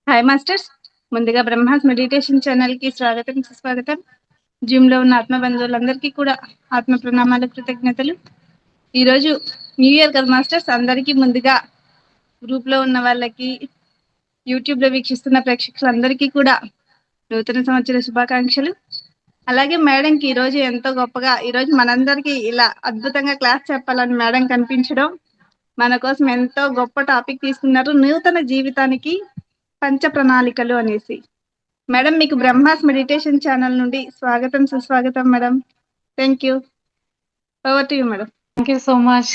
Hi masters. ముందుగా Brahma's meditation ఛానల్కి స్వాగతం సుస్వాగతం. జిమ్లో ఉన్న ఆత్మ బంధువులందరికీ కూడా ఆత్మ ప్రణామాలు, కృతజ్ఞతలు. ఈరోజు న్యూ ఇయర్ కదా మాస్టర్స్, అందరికీ ముందుగా గ్రూప్లో ఉన్న వాళ్ళకి, యూట్యూబ్లో వీక్షిస్తున్న ప్రేక్షకులందరికీ కూడా నూతన సంవత్సర శుభాకాంక్షలు. అలాగే మేడంకి ఈరోజు ఎంతో గొప్పగా ఈరోజు మనందరికీ ఇలా అద్భుతంగా క్లాస్ చెప్పాలని మేడం కనిపించడం, మన కోసం ఎంతో గొప్ప టాపిక్ తీసుకున్నారు, నూతన జీవితానికి పంచ ప్రణాళికలు అనేసి. మేడం, మీకు బ్రహ్మాస్ మెడిటేషన్ ఛానల్ నుండి స్వాగతం సుస్వాగతం madam. Thank you. Over to you madam. Thank you so much.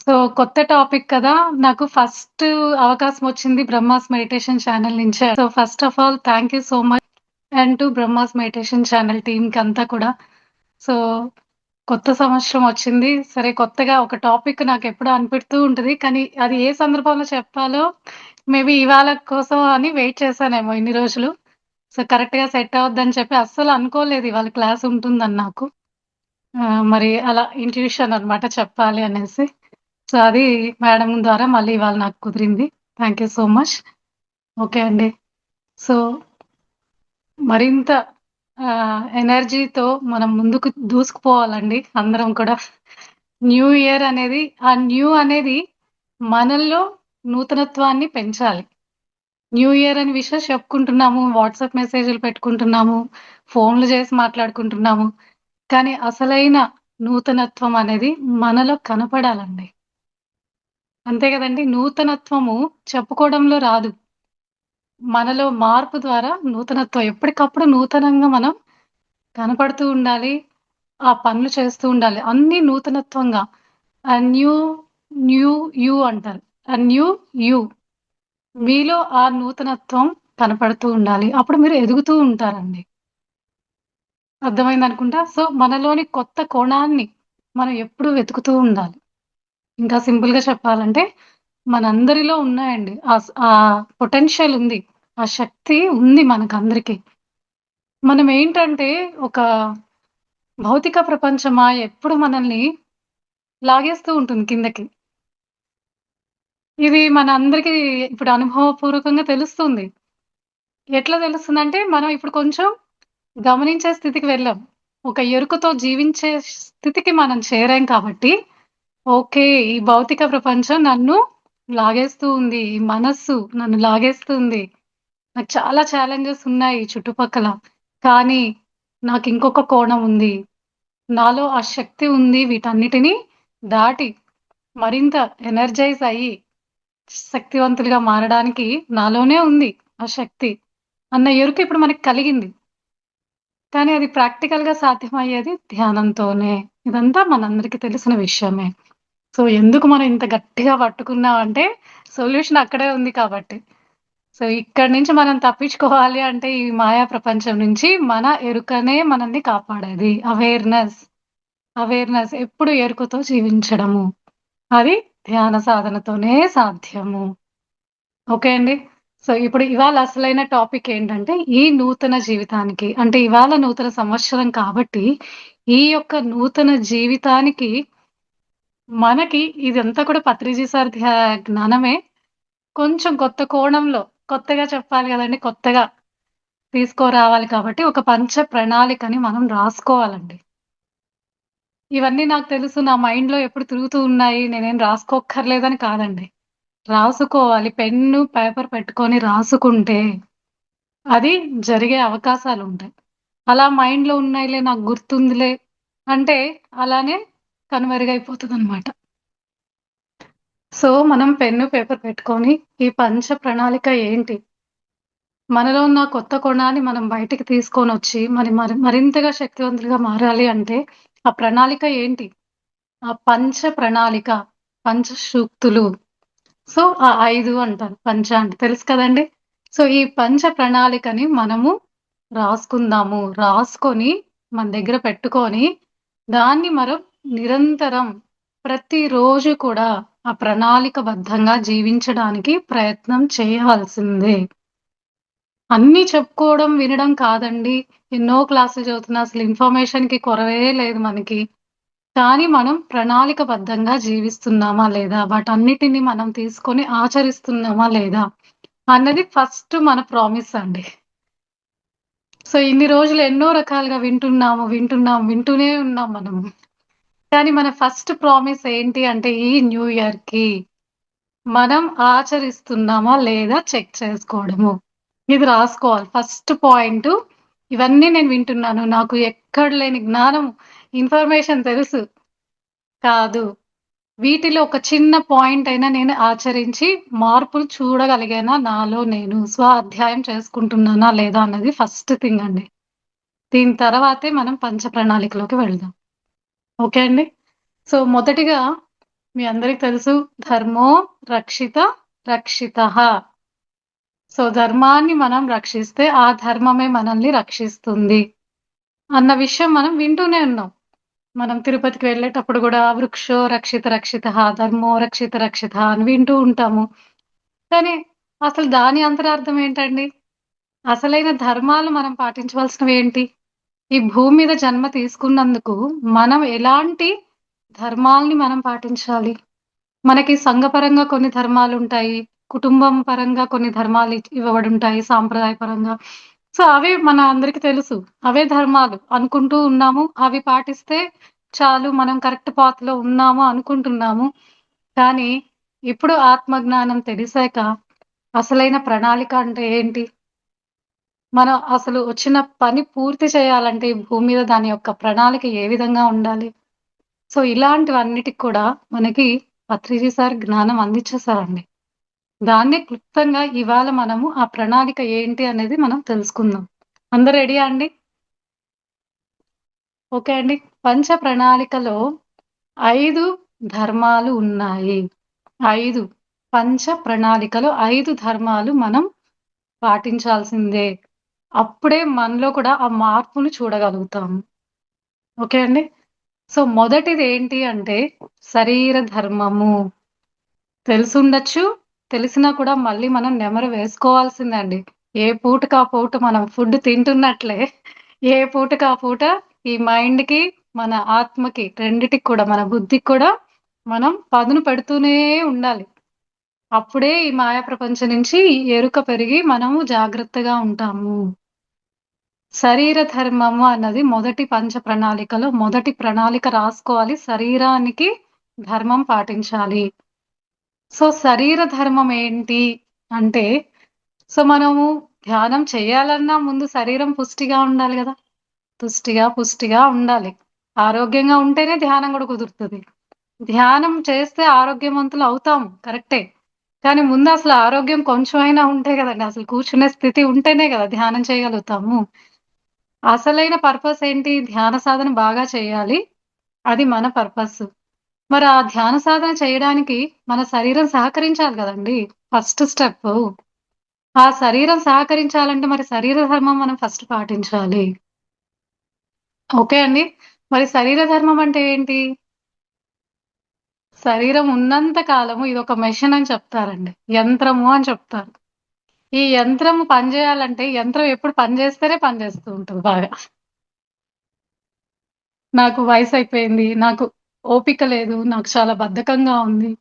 So కొత్త టాపిక్ కదా, నాకు ఫస్ట్ అవకాశం వచ్చింది బ్రహ్మాస్ మెడిటేషన్ ఛానల్ నుంచి. So first of all thank you so much and to Brahma's meditation channel టీమ్కి అంతా కూడా. సో కొత్త సంవత్సరం వచ్చింది, సరే కొత్తగా ఒక టాపిక్ నాకు ఎప్పుడు అనిపిస్తూ ఉంటుంది, కానీ అది ఏ సందర్భంలో చెప్పాలో మేబీ ఇవాళ కోసం అని వెయిట్ చేశానేమో ఇన్ని రోజులు. సో కరెక్ట్గా సెట్ అవుద్దని చెప్పి అస్సలు అనుకోలేదు ఇవాళ క్లాస్ ఉంటుందని నాకు. మరి అలా ఇంట్యూషన్ అన్నమాట చెప్పాలి అనేసి. సో అది మేడం ద్వారా మళ్ళీ ఇవాళ నాకు కుదిరింది. Thank you so much. Okay అండి. సో మరింత ఎనర్జీతో మనం ముందుకు దూసుకుపోవాలండి అందరం కూడా. న్యూ ఇయర్ అనేది, ఆ న్యూ అనేది మనల్లో నూతనత్వాన్ని పెంచాలి. న్యూ ఇయర్ అని విషయం చెప్పుకుంటున్నాము, వాట్సాప్ మెసేజ్లు పెట్టుకుంటున్నాము, ఫోన్లు చేసి మాట్లాడుకుంటున్నాము, కానీ అసలైన నూతనత్వం అనేది మనలో కనపడాలండి. అంతే కదండి, నూతనత్వము చెప్పుకోవడంలో రాదు, మనలో మార్పు ద్వారా నూతనత్వం ఎప్పటికప్పుడు నూతనంగా మనం కనపడుతూ ఉండాలి, ఆ పనులు చేస్తూ ఉండాలి, అన్ని నూతనత్వంగా. ఆ న్యూ న్యూ యూ అంటారు, ఆ న్యూ యూ మీలో ఆ నూతనత్వం కనపడుతూ ఉండాలి, అప్పుడు మీరు ఎదుగుతూ ఉంటారండి. అర్థమైంది అనుకుంటా. సో మనలోని కొత్త కోణాన్ని మనం ఎప్పుడూ వెతుకుతూ ఉండాలి. ఇంకా సింపుల్ గా చెప్పాలంటే మనందరిలో ఉన్నాయండి, ఆ పొటెన్షియల్ ఉంది, ఆ శక్తి ఉంది మనకందరికి. మనం ఏంటంటే ఒక భౌతిక ప్రపంచమా ఎప్పుడు మనల్ని లాగేస్తూ ఉంటుంది కిందకి. ఇది మన అందరికి ఇప్పుడు అనుభవపూర్వకంగా తెలుస్తుంది. ఎట్లా తెలుస్తుందంటే మనం ఇప్పుడు కొంచెం గమనించే స్థితికి వెళ్ళాం, ఒక ఎరుకతో జీవించే స్థితికి మనం చేరాం కాబట్టి ఓకే, ఈ భౌతిక ప్రపంచం నన్ను లాగేస్తూ ఉంది, ఈ మనస్సు నన్ను లాగేస్తూ ఉంది, నాకు చాలా ఛాలెంజెస్ ఉన్నాయి చుట్టుపక్కల, కానీ నాకు ఇంకొక కోణం ఉంది, నాలో ఆ శక్తి ఉంది, వీటన్నిటినీ దాటి మరింత ఎనర్జైజ్ అయ్యి శక్తివంతులుగా మారడానికి నాలోనే ఉంది ఆ శక్తి అన్న ఎరుక ఇప్పుడు మనకి కలిగింది. కానీ అది ప్రాక్టికల్ గా సాధ్యమయ్యేది ధ్యానంతోనే. ఇదంతా మనందరికీ తెలిసిన విషయమే. సో ఎందుకు మనం ఇంత గట్టిగా పట్టుకున్నాం అంటే సొల్యూషన్ అక్కడే ఉంది కాబట్టి. సో ఇక్కడి నుంచి మనం తప్పించుకోవాలి అంటే ఈ మాయా ప్రపంచం నుంచి మన ఎరుకనే మనల్ని కాపాడేది. అవేర్నెస్, అవేర్నెస్ ఎప్పుడు ఎరుకతో జీవించడము, అది ధ్యాన సాధనతోనే సాధ్యము. ఓకే అండి. సో ఇప్పుడు ఇవాళ అసలైన టాపిక్ ఏంటంటే ఈ నూతన జీవితానికి, అంటే ఇవాళ నూతన సంవత్సరం కాబట్టి ఈ యొక్క నూతన జీవితానికి మనకి ఇదంతా కూడా పత్రిజీ సార్ జ్ఞానమే, కొంచెం కొత్త కోణంలో కొత్తగా చెప్పాలి కదండి, కొత్తగా తీసుకురావాలి కాబట్టి ఒక పంచ ప్రణాళికని మనం రాసుకోవాలండి. ఇవన్నీ నాకు తెలుసు, నా మైండ్ లో ఎప్పుడు తిరుగుతూ ఉన్నాయి, నేనేం రాసుకోక్కర్లేదని కాదండి, రాసుకోవాలి. పెన్ను పేపర్ పెట్టుకొని రాసుకుంటే అది జరిగే అవకాశాలు ఉంటాయి. అలా మైండ్ లో ఉన్నాయిలే నాకు గుర్తుందిలే అంటే అలానే కనుమరుగైపోతుంది అనమాట. సో మనం పెన్ను పేపర్ పెట్టుకొని ఈ పంచ ప్రణాళిక ఏంటి, మనలో ఉన్న కొత్త కోణాన్ని మనం బయటికి తీసుకొని వచ్చి మరింతగా శక్తివంతులుగా మారాలి అంటే ఆ ప్రణాళిక ఏంటి, ఆ పంచ ప్రణాళిక, పంచ సూక్తులు. సో ఆ 5 అంటారు, పంచ అంటే తెలుసు కదండి. సో ఈ పంచ ప్రణాళికని మనము రాసుకుందాము, రాసుకొని మన దగ్గర పెట్టుకొని దాన్ని మనం నిరంతరం ప్రతిరోజు కూడా ఆ ప్రణాళికబద్ధంగా జీవించడానికి ప్రయత్నం చేయవలసిందే. అన్నీ చెప్పుకోవడం వినడం కాదండి, ఎన్నో క్లాసులు చదువుతున్నా అసలు ఇన్ఫర్మేషన్ కి కొరవే లేదు మనకి. కానీ మనం ప్రణాళికబద్ధంగా జీవిస్తున్నామా లేదా, వాటన్నిటిని మనం తీసుకొని ఆచరిస్తున్నామా లేదా, అన్నది ఫస్ట్ మన ప్రామిస్ అండి. సో ఇన్ని రోజులు ఎన్నో రకాలుగా వింటూనే ఉన్నాం మనం. కానీ మన ఫస్ట్ ప్రామిస్ ఏంటి అంటే ఈ న్యూ ఇయర్‌కి మనం ఆచరిస్తున్నామా లేదా చెక్ చేసుకోవడము. ఇది రాసుకోవాలి ఫస్ట్ పాయింటు. ఇవన్నీ నేను వింటున్నాను. నాకు ఎక్కడ లేని జ్ఞానం, ఇన్ఫర్మేషన్ తెలుసు. కాదు. వీటిలో ఒక చిన్న పాయింట్ అయినా నేను ఆచరించి మార్పులు చూడగలిగానా నాలో నేను? స్వాధ్యాయం చేసుకుంటున్నానా లేదా అన్నది ఫస్ట్ థింగ్ అండి. దీని తర్వాతే మనం పంచ ప్రణాళికలోకి వెళ్దాం. ఓకే అండి. సో మొదటిగా మీ అందరికి తెలుసు ధర్మో రక్షిత రక్షితః. సో ధర్మాన్ని మనం రక్షిస్తే ఆ ధర్మమే మనల్ని రక్షిస్తుంది అన్న విషయం మనం వింటూనే ఉన్నాం. మనం తిరుపతికి వెళ్ళేటప్పుడు గూడా వృక్షో రక్షిత రక్షితః, ధర్మో రక్షిత రక్షితః అని వింటూ ఉంటాము. కానీ అసలు దాని అంతరార్థం ఏంటండి? అసలైన ధర్మాలు మనం పాటించవలసినవేంటి? ఈ భూమి మీద జన్మ తీసుకున్నందుకు మనం ఎలాంటి ధర్మాల్ని మనం పాటించాలి? మనకి సంఘపరంగా కొన్ని ధర్మాలుంటాయి. కుటుంబం పరంగా కొన్ని ధర్మాలు ఇవ్వబడుంటాయి సాంప్రదాయపరంగా. సో, అవే మన అందరికి తెలుసు. అవే ధర్మాలు అనుకుంటూ ఉన్నాము. అవి పాటిస్తే చాలు మనం కరెక్ట్ పాత్‌లో ఉన్నాము అనుకుంటున్నాము. కానీ ఇప్పుడు ఆత్మజ్ఞానం తెలిసాక అసలైన ప్రణాళిక అంటే ఏంటి? మనం అసలు వచ్చిన పని పూర్తి చేయాలంటే ఈ భూమి మీద దాని యొక్క ప్రణాళిక ఏ విధంగా ఉండాలి? సో, ఇలాంటివన్నిటికి కూడా మనకి పత్రిజీ సార్ జ్ఞానం అందించేసారండి. దాన్నే క్లుప్తంగా ఇవాళ మనము ఆ ప్రణాళిక ఏంటి అనేది మనం తెలుసుకుందాం. అందరూ రెడీయా అండి? ఓకే అండి. పంచ ప్రణాళికలో 5 ధర్మాలు ఉన్నాయి. 5 పంచ ప్రణాళికలో 5 ధర్మాలు మనం పాటించాల్సిందే. అప్పుడే మనలో కూడా ఆ మార్పును చూడగలుగుతాము. ఓకే అండి. సో, మొదటిది ఏంటి అంటే శరీర ధర్మము. తెలిసుండొచ్చు. తెలిసినా కూడా మళ్ళీ మనం నెమరు వేసుకోవాల్సిందే అండి. ఏ పూటకి ఆ పూట మనం ఫుడ్ తింటున్నట్లే, ఏ పూటకి ఆ పూట ఈ మైండ్‌కి, మన ఆత్మకి రెండిటికి కూడా, మన బుద్ధికి కూడా మనం పదును పెడుతూనే ఉండాలి. అప్పుడే ఈ మాయా ప్రపంచం నుంచి ఎరుక పెరిగి మనము జాగ్రత్తగా ఉంటాము. శరీర ధర్మము అన్నది మొదటి పంచ ప్రణాళికలో మొదటి ప్రణాళిక రాసుకోవాలి. శరీరానికి ధర్మం పాటించాలి. సో, శరీర ధర్మం ఏంటి అంటే, సో, మనము ధ్యానం చేయాలన్నా ముందు శరీరం పుష్టిగా ఉండాలి గదా! పుష్టిగా ఉండాలి. ఆరోగ్యంగా ఉంటేనే ధ్యానం గూడా కుదురుతది. ధ్యానం చేస్తే ఆరోగ్యవంతులు అవుతాము కరెక్టే. కానీ ముందు అసలు ఆరోగ్యం కొంచెమైనా ఉంటే గదండీ! అసలు కూర్చునే స్థితి ఉంటేనే గదా ధ్యానం చేయగలుగుతాము. అసలైన పర్పస్ ఏంటి? ధ్యాన సాధన బాగా చేయాలి. అది మన పర్పస్. మరి ఆ ధ్యాన సాధన చేయడానికి మన శరీరం సహకరించాలి గదండీ! First step. ఆ శరీరం సహకరించాలంటే మరి శరీర ధర్మం మనం ఫస్ట్ పాటించాలి. ఓకే అండి. మరి శరీర ధర్మం అంటే ఏంటి? శరీరం ఉన్నంత కాలము ఇదొక మెషిన్ అని చెప్తారండి. యంత్రము అని చెప్తారు. ఈ యంత్రం పనిజేయాలంటే యంత్రం ఎప్పుడు పనిజేస్తేనే పనిజేస్తూ ఉంటది బాగా. నాకు వయసయిపోయింది. నాకు ఓపిక లేదు. నాకు చాలా బద్ధకంగా ఉంది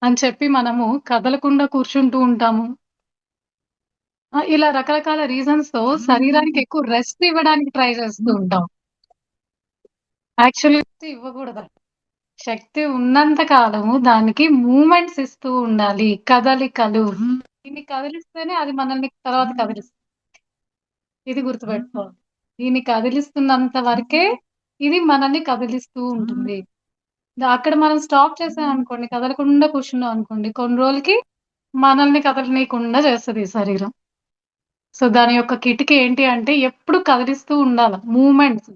అని చెప్పి మనము కదలకుండా కూర్చుంటూ ఉంటాము. ఇలా రకరకాల రీజన్స్‌తో శరీరానికి ఎక్కువ రెస్ట్ ఇవ్వడానికి ట్రై చేస్తూ ఉంటాం. Actually rest ఇవ్వకూడదండి. శక్తి ఉన్నంత కాలము దానికి మూవ్‌మెంట్స్ ఇస్తూ ఉండాలి. కదలికలు. దీన్ని కదిలిస్తేనే అది మనల్ని తర్వాత కదిలిస్తుంది. ఇది గుర్తుపెట్టుకోవాలి. దీన్ని కదిలిస్తున్నంత వరకే ఇది మనల్ని కదిలిస్తూ ఉంటుంది. అక్కడ మనం స్టాప్ చేసామనుకోండి, కదలకుండా కూర్చున్నాం అనుకోండి, కొన్ని రోజులకి మనల్ని కదలనీయకుండా చేస్తది ఈ శరీరం. సో, దాని యొక్క కిటికీ ఏంటి అంటే ఎప్పుడు కదిలిస్తూ ఉండాల. మూవ్‌మెంట్స్.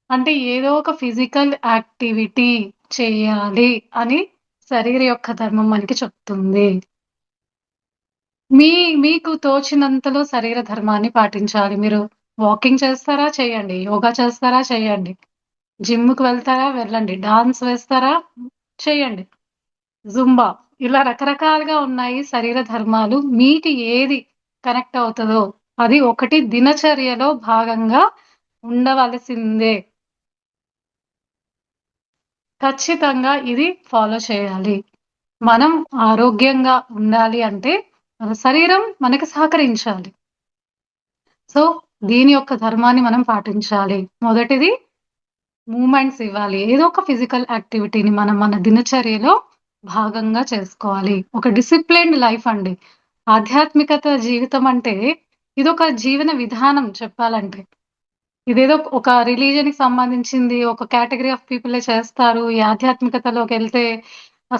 అంటే ఏదో ఒక ఫిజికల్ యాక్టివిటీ చేయాలి అని శరీర యొక్క ధర్మం మనకి చెప్తుంది. మీ మీకు తోచినంతలో శరీర ధర్మాన్ని పాటించాలి. మీరు వాకింగ్ చేస్తారా? చేయండి. యోగా చేస్తారా? చేయండి. జిమ్‌కి వెళ్తారా? వెళ్ళండి. డాన్స్ వేస్తారా? చేయండి. జుంబా ఇలా రకరకాలుగా ఉన్నాయి శరీర ధర్మాలు. మీకు ఏది కనెక్ట్ అవుతదో అది ఒకటి దినచర్యలో భాగంగా ఉండవలసిందే. ఖచ్చితంగా ఇది ఫాలో చేయాలి. మనం ఆరోగ్యంగా ఉండాలి అంటే శరీరం మనకి సహకరించాలి. సో, దీని యొక్క ధర్మాన్ని మనం పాటించాలి. మొదటిది మూవ్‌మెంట్స్ ఇవ్వాలి. ఏదో ఒక ఫిజికల్ యాక్టివిటీని మనం మన దినచర్యలో భాగంగా చేసుకోవాలి. ఒక డిసిప్లిన్డ్ లైఫ్ అండి. ఆధ్యాత్మికత జీవితం అంటే ఇదొక జీవన విధానం చెప్పాలంటే. ఇదేదో ఒక రిలీజియన్‌కి సంబంధించింది ఒక కేటగరీ ఆఫ్ పీపులే చేస్తారు. ఈ ఆధ్యాత్మికతలోకెళ్తే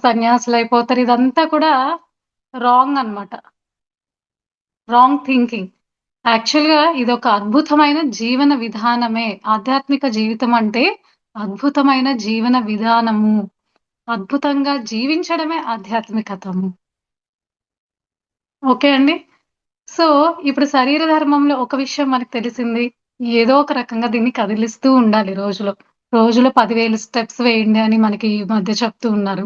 సన్యాసులైపోతారు. ఇదంతా కూడా రాంగ్ అన్నమాట. Wrong thinking. యాక్చువల్‌గా ఇదొక అద్భుతమైన జీవన విధానమే. ఆధ్యాత్మిక జీవితం అంటే అద్భుతమైన జీవన విధానము. అద్భుతంగా జీవించడమే ఆధ్యాత్మికతము. ఓకే అండి. సో, ఇప్పుడు శరీర ధర్మంలో ఒక విషయం మనకు తెలిసింది. ఏదో ఒక రకంగా దీన్ని కదిలిస్తూ ఉండాలి రోజులో. రోజులో 10,000 స్టెప్స్ వేయండి అని మనకి ఈ మధ్య చెప్తూ ఉన్నారు.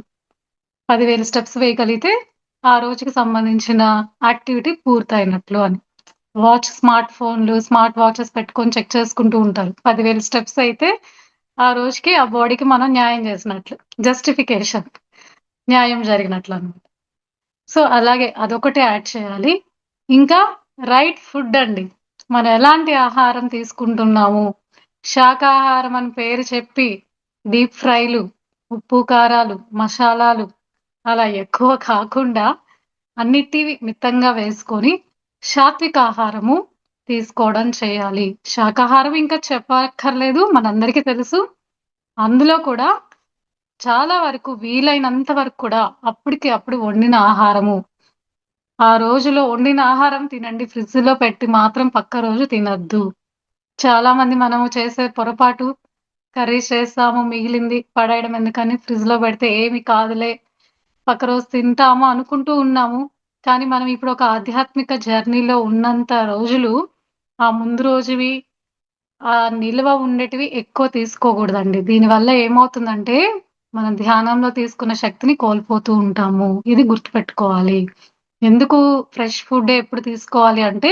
10,000 స్టెప్స్ వేయగలిగితే ఆ రోజుకి సంబంధించిన యాక్టివిటీ పూర్తయినట్లు అని. స్మార్ట్ ఫోన్‌లు, స్మార్ట్ వాచెస్ పెట్టుకొని చెక్ చేసుకుంటూ ఉంటారు. 10,000 స్టెప్స్ అయితే ఆ రోజుకి ఆ బాడీకి మనం న్యాయం చేసినట్లు. జస్టిఫికేషన్. న్యాయం జరిగినట్లన్నమాట. సో, అలాగే అదొకటి యాడ్ చేయాలి. ఇంకా రైట్ ఫుడ్ అండి. మనం ఎలాంటి ఆహారం తీసుకుంటున్నాము. శాకాహారం అని పేరు చెప్పి డీప్ ఫ్రైలు, ఉప్పు, కారాలు, మషాలాలు అలా ఎక్కువ కాకుండా అన్నిటివి మితంగా వేసుకొని సాత్విక ఆహారము తీసుకోవడం చేయాలి. శాకాహారం ఇంకా చెప్పక్కర్లేదు. మనందరికీ తెలుసు. అందులో కూడా చాలా వరకు వీలైనంత వరకు కూడా అప్పటికి అప్పుడు వండిన ఆహారము. ఆ రోజులో వండిన ఆహారం తినండి. ఫ్రిడ్జ్‌లో పెట్టి మాత్రం పక్క రోజు తినొద్దు. చాలా మంది మనము చేసే పొరపాటు కర్రీస్ చేస్తాము. మిగిలింది పడేయడం ఎందుకని ఫ్రిడ్జ్‌లో పెడితే ఏమి కాదులే. పక్క రోజు తింటాము అనుకుంటూ ఉన్నాము. కానీ మనం ఇప్పుడు ఒక ఆధ్యాత్మిక జర్నీలో ఉన్నంత రోజులు ఆ ముందు రోజువి నిల్వ ఉండేటివి ఎక్కువ తీసుకోకూడదండి. దీనివల్ల ఏమవుతుందంటే మనం ధ్యానంలో తీసుకున్న శక్తిని కోల్పోతూ ఉంటాము. ఇది గుర్తుపెట్టుకోవాలి. ఎందుకు ఫ్రెష్ ఫుడ్ ఎప్పుడు తీసుకోవాలి అంటే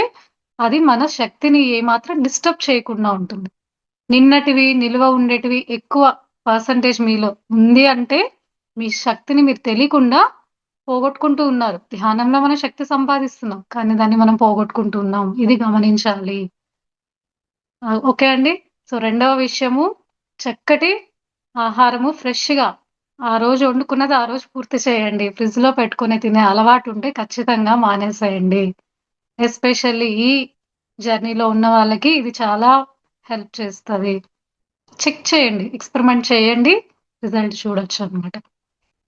అది మన శక్తిని ఏమాత్రం డిస్టర్బ్ చేయకుండా ఉంటుంది. నిన్నటివి నిల్వ ఉండేటివి ఎక్కువ పర్సెంటేజ్ మీలో ఉంది అంటే మీ శక్తిని మీరు తెలియకుండా పోగొట్టుకుంటూ ఉన్నారు. ధ్యానంలో మనం శక్తి సంపాదిస్తున్నాం. కానీ దాన్ని మనం పోగొట్టుకుంటూ ఉన్నాం. ఇది గమనించాలి. ఓకే అండి. సో, రెండవ విషయము చక్కటి ఆహారము ఫ్రెష్‌గా ఆ రోజు వండుకున్నది ఆ రోజు పూర్తి చేయండి. ఫ్రిడ్జ్‌లో పెట్టుకొని తినే అలవాటుంటే ఖచ్చితంగా మానేసేయండి. ఎస్పెషల్లీ ఈ జర్నీలో ఉన్న వాళ్ళకి ఇది చాలా హెల్ప్ చేస్తది. చెక్ చేయండి. ఎక్స్‌పెరిమెంట్ చేయండి. రిజల్ట్ చూడొచ్చనమాట.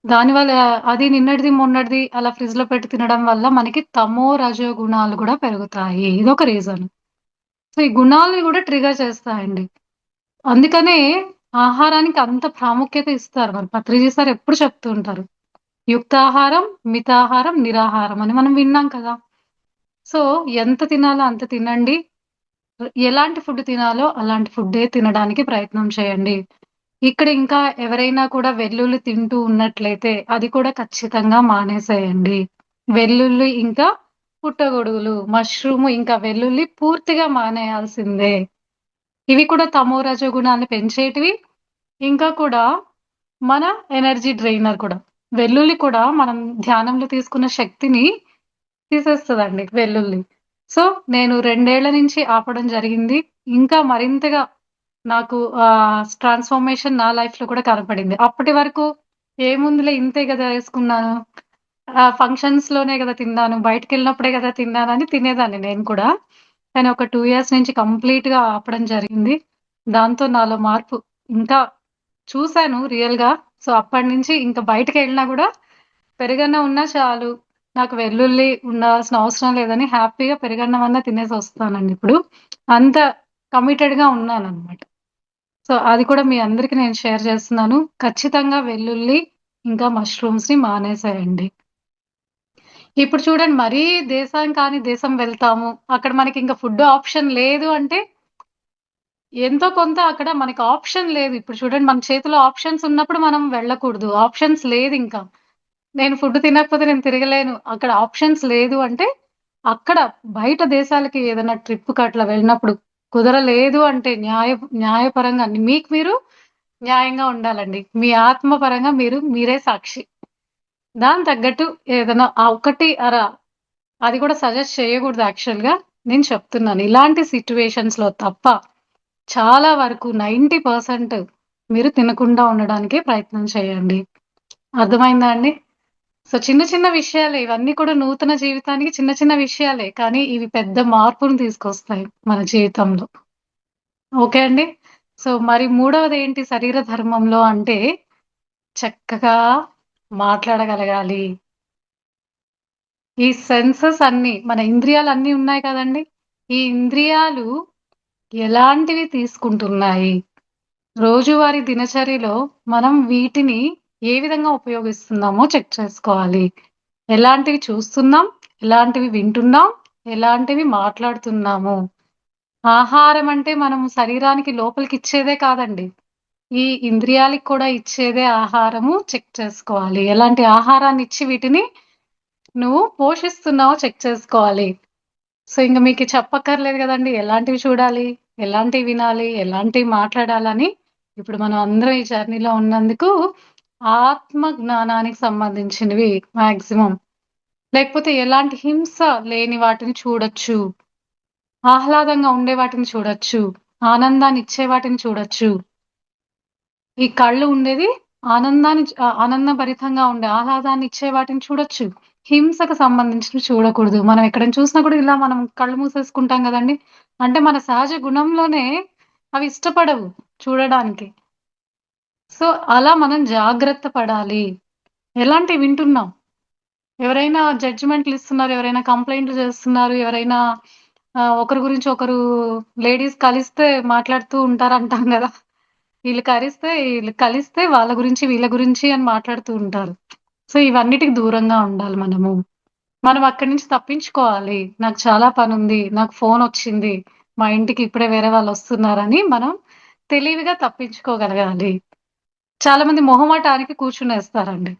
దానివల్ల అది నిన్నటిది, మొన్నటిది అలా ఫ్రిడ్జ్‌లో పెట్టి తినడం వల్ల మనకి తమో, రజో గుణాలు గూడా పెరుగుతాయి. ఇదొక రీజన్. సో, ఈ గుణాల్ని గూడా ట్రిగ్గర్ చేస్తాయండి. అందుకనే ఆహారానికి అంత ప్రాముఖ్యత ఇస్తారు. మన పత్రిజీ సార్ ఎప్పుడు చెప్తూ ఉంటారు. యుక్తాహారం, మితాహారం, నిరాహారం అని మనం విన్నాం కదా! సో, ఎంత తినాలో అంత తినండి. ఎలాంటి ఫుడ్ తినాలో అలాంటి ఫుడ్డే తినడానికి ప్రయత్నం చేయండి. ఇక్కడ ఇంకా ఎవరైనా కూడా వెల్లుల్లి తింటూ ఉన్నట్లయితే అది కూడా ఖచ్చితంగా మానేసేయండి. వెల్లుల్లి ఇంకా పుట్టగొడుగులు, మష్రూము ఇంకా వెల్లుల్లి పూర్తిగా మానేయాల్సిందే. ఇవి కూడా తమో రజో గుణాన్ని పెంచేటివి. ఇంకా కూడా మన ఎనర్జీ డ్రైనర్ కూడా. వెల్లుల్లి కూడా మనం ధ్యానంలో తీసుకున్న శక్తిని తీసేస్తదండి వెల్లుల్లి. సో, నేను 2 ఏళ్ల నుంచి ఆపడం జరిగింది. ఇంకా మరింతగా నాకు ట్రాన్స్‌ఫర్మేషన్ నా లైఫ్‌లో కూడా కనపడింది. అప్పటి వరకు ఏముందిలే ఇంతే గదా! యేసుకున్నాను. ఫంక్షన్స్‌లోనే గదా! తిన్నాను. బయటికెళ్ళినప్పుడే గదా! తిన్నానని తినేదాన్ని నేను కూడా. కానీ ఒక 2 ఇయర్స్ నుంచి కంప్లీట్‌గా ఆపడం జరిగింది. దాంతో నాలో మార్పు ఇంకా చూసాను రియల్‌గా. సో, అప్పటినుంచి ఇంక బయటికెళ్ళినా గూడా పెరుగన్నం ఉన్నా చాలు. నాకు వెల్లుల్లి ఉండాల్సిన అవసరం లేదని హ్యాపీగా పెరుగన్నమన్నా తినేసొస్తానండి ఇప్పుడు. అంత కమిటెడ్‌గా ఉన్నాననమాట. సో, అది కూడా మీ అందరికి నేను షేర్ చేస్తున్నాను. ఖచ్చితంగా వెల్లుల్లి, ఇంకా మష్రూమ్స్‌ని మానేసేయండి. ఇప్పుడు చూడండి మరీ దేశం కాని దేశం వెళ్తాము. అక్కడ మనకింక ఫుడ్ ఆప్షన్ లేదు అంటే, ఎంతో కొంత అక్కడ మనకి ఆప్షన్ లేదు. ఇప్పుడు చూడండి మన చేతిలో ఆప్షన్స్ ఉన్నప్పుడు మనం వెళ్ళకూడదు. ఆప్షన్స్ లేదింకా. నేను ఫుడ్ తినకపోతే నేను తిరగలేను. అక్కడ ఆప్షన్స్ లేదు అంటే, అక్కడ బయట దేశాలకి ఏదైనా ట్రిప్‌కి అట్లా వెళ్ళినప్పుడు కుదరలేదు అంటే న్యాయపరంగా మీకు మీరు న్యాయంగా ఉండాలండి. మీ ఆత్మ పరంగా మీరే సాక్షి. దానికి తగ్గట్టు ఏదైనా ఆ ఒకటి అర అది కూడా సజెస్ట్ చేయకూడదు యాక్చువల్‌గా. నేను చెప్తున్నాను. ఇలాంటి సిట్యుయేషన్స్‌లో తప్ప చాలా వరకు 90% మీరు తినకుండా ఉండడానికే ప్రయత్నం చేయండి. అర్థమైందా అండి? సో, చిన్న చిన్న విషయాలే ఇవన్నీ కూడా నూతన జీవితానికి చిన్న చిన్న విషయాలే. కానీ ఇవి పెద్ద మార్పుని తీసుకొస్తాయి మన జీవితంలో. ఓకే అండి. సో, మరి మూడవదేంటి శరీర ధర్మంలో అంటే చక్కగా మాట్లాడగలగాలి. ఈ సెన్సెస్ అన్నీ మన ఇంద్రియాలన్నీ ఉన్నాయి కదండీ! ఈ ఇంద్రియాలు ఎలాంటివి తీసుకుంటున్నాయి? రోజువారీ దినచర్యలో మనం వీటిని ఏ విధంగా ఉపయోగిస్తున్నామో చెక్ చేసుకోవాలి. ఎలాంటివి చూస్తున్నాం? ఎలాంటివి వింటున్నాం? ఎలాంటివి మాట్లాడుతున్నాము? ఆహారం అంటే మనం శరీరానికి లోపలికిచ్చేదే కాదండి. ఈ ఇంద్రియాలకి కూడా ఇచ్చేదే ఆహారము చెక్ చేసుకోవాలి. ఎలాంటి ఆహారాన్నిచ్చి వీటిని నువ్వు పోషిస్తున్నావో చెక్ చేసుకోవాలి. సో, ఇంక మీకు చెప్పక్కర్లేదు గదండీ! ఎలాంటివి చూడాలి? ఎలాంటివి వినాలి? ఎలాంటివి మాట్లాడాలని. ఇప్పుడు మనం అందరం ఈ జర్నీలో ఉన్నందుకు ఆత్మ జ్ఞానానికి సంబంధించినవి మాక్సిమం. లేకపోతే ఎలాంటి హింస లేని వాటిని చూడొచ్చు. ఆహ్లాదంగా ఉండే వాటిని చూడొచ్చు. ఆనందాన్నిచ్చే వాటిని చూడొచ్చు. ఈ కళ్ళు ఉండేది ఆనందభరితంగా ఉండే ఆహ్లాదాన్నిచ్చే వాటిని చూడొచ్చు. హింసకు సంబంధించినవి చూడకూడదు. మనం ఎక్కడైనా చూసినా కూడా ఇలా మనం కళ్ళు మూసేసుకుంటాం గదండీ! అంటే మన సహజ గుణంలోనే అవి ఇష్టపడవు చూడడానికి. సో, అలా మనం జాగ్రత్త పడాలి. ఎలాంటివి వింటున్నాం? ఎవరైనా జడ్జిమెంట్లు ఇస్తున్నారు, ఎవరైనా కంప్లెయింట్లు చేస్తున్నారు, ఎవరైనా ఒకరి గురించి ఒకరు లేడీస్ కలిస్తే మాట్లాడుతూ ఉంటారంటాం గదా! వీళ్ళు కలిస్తే వాళ్ళ గురించి, వీళ్ళ గురించి అని మాట్లాడుతూ ఉంటారు. సో, ఇవన్నిటికి దూరంగా ఉండాలి మనము. మనం అక్కడి నుంచి తప్పించుకోవాలి. నాకు చాలా పనుంది. నాకు ఫోనొచ్చింది. మా ఇంటికి ఇప్పుడే వేరే వాళ్ళొస్తున్నారని మనం తెలివిగా తప్పించుకోగలగాలి. చాలా మంది మొహమాటానికి కూర్చునేస్తారండి.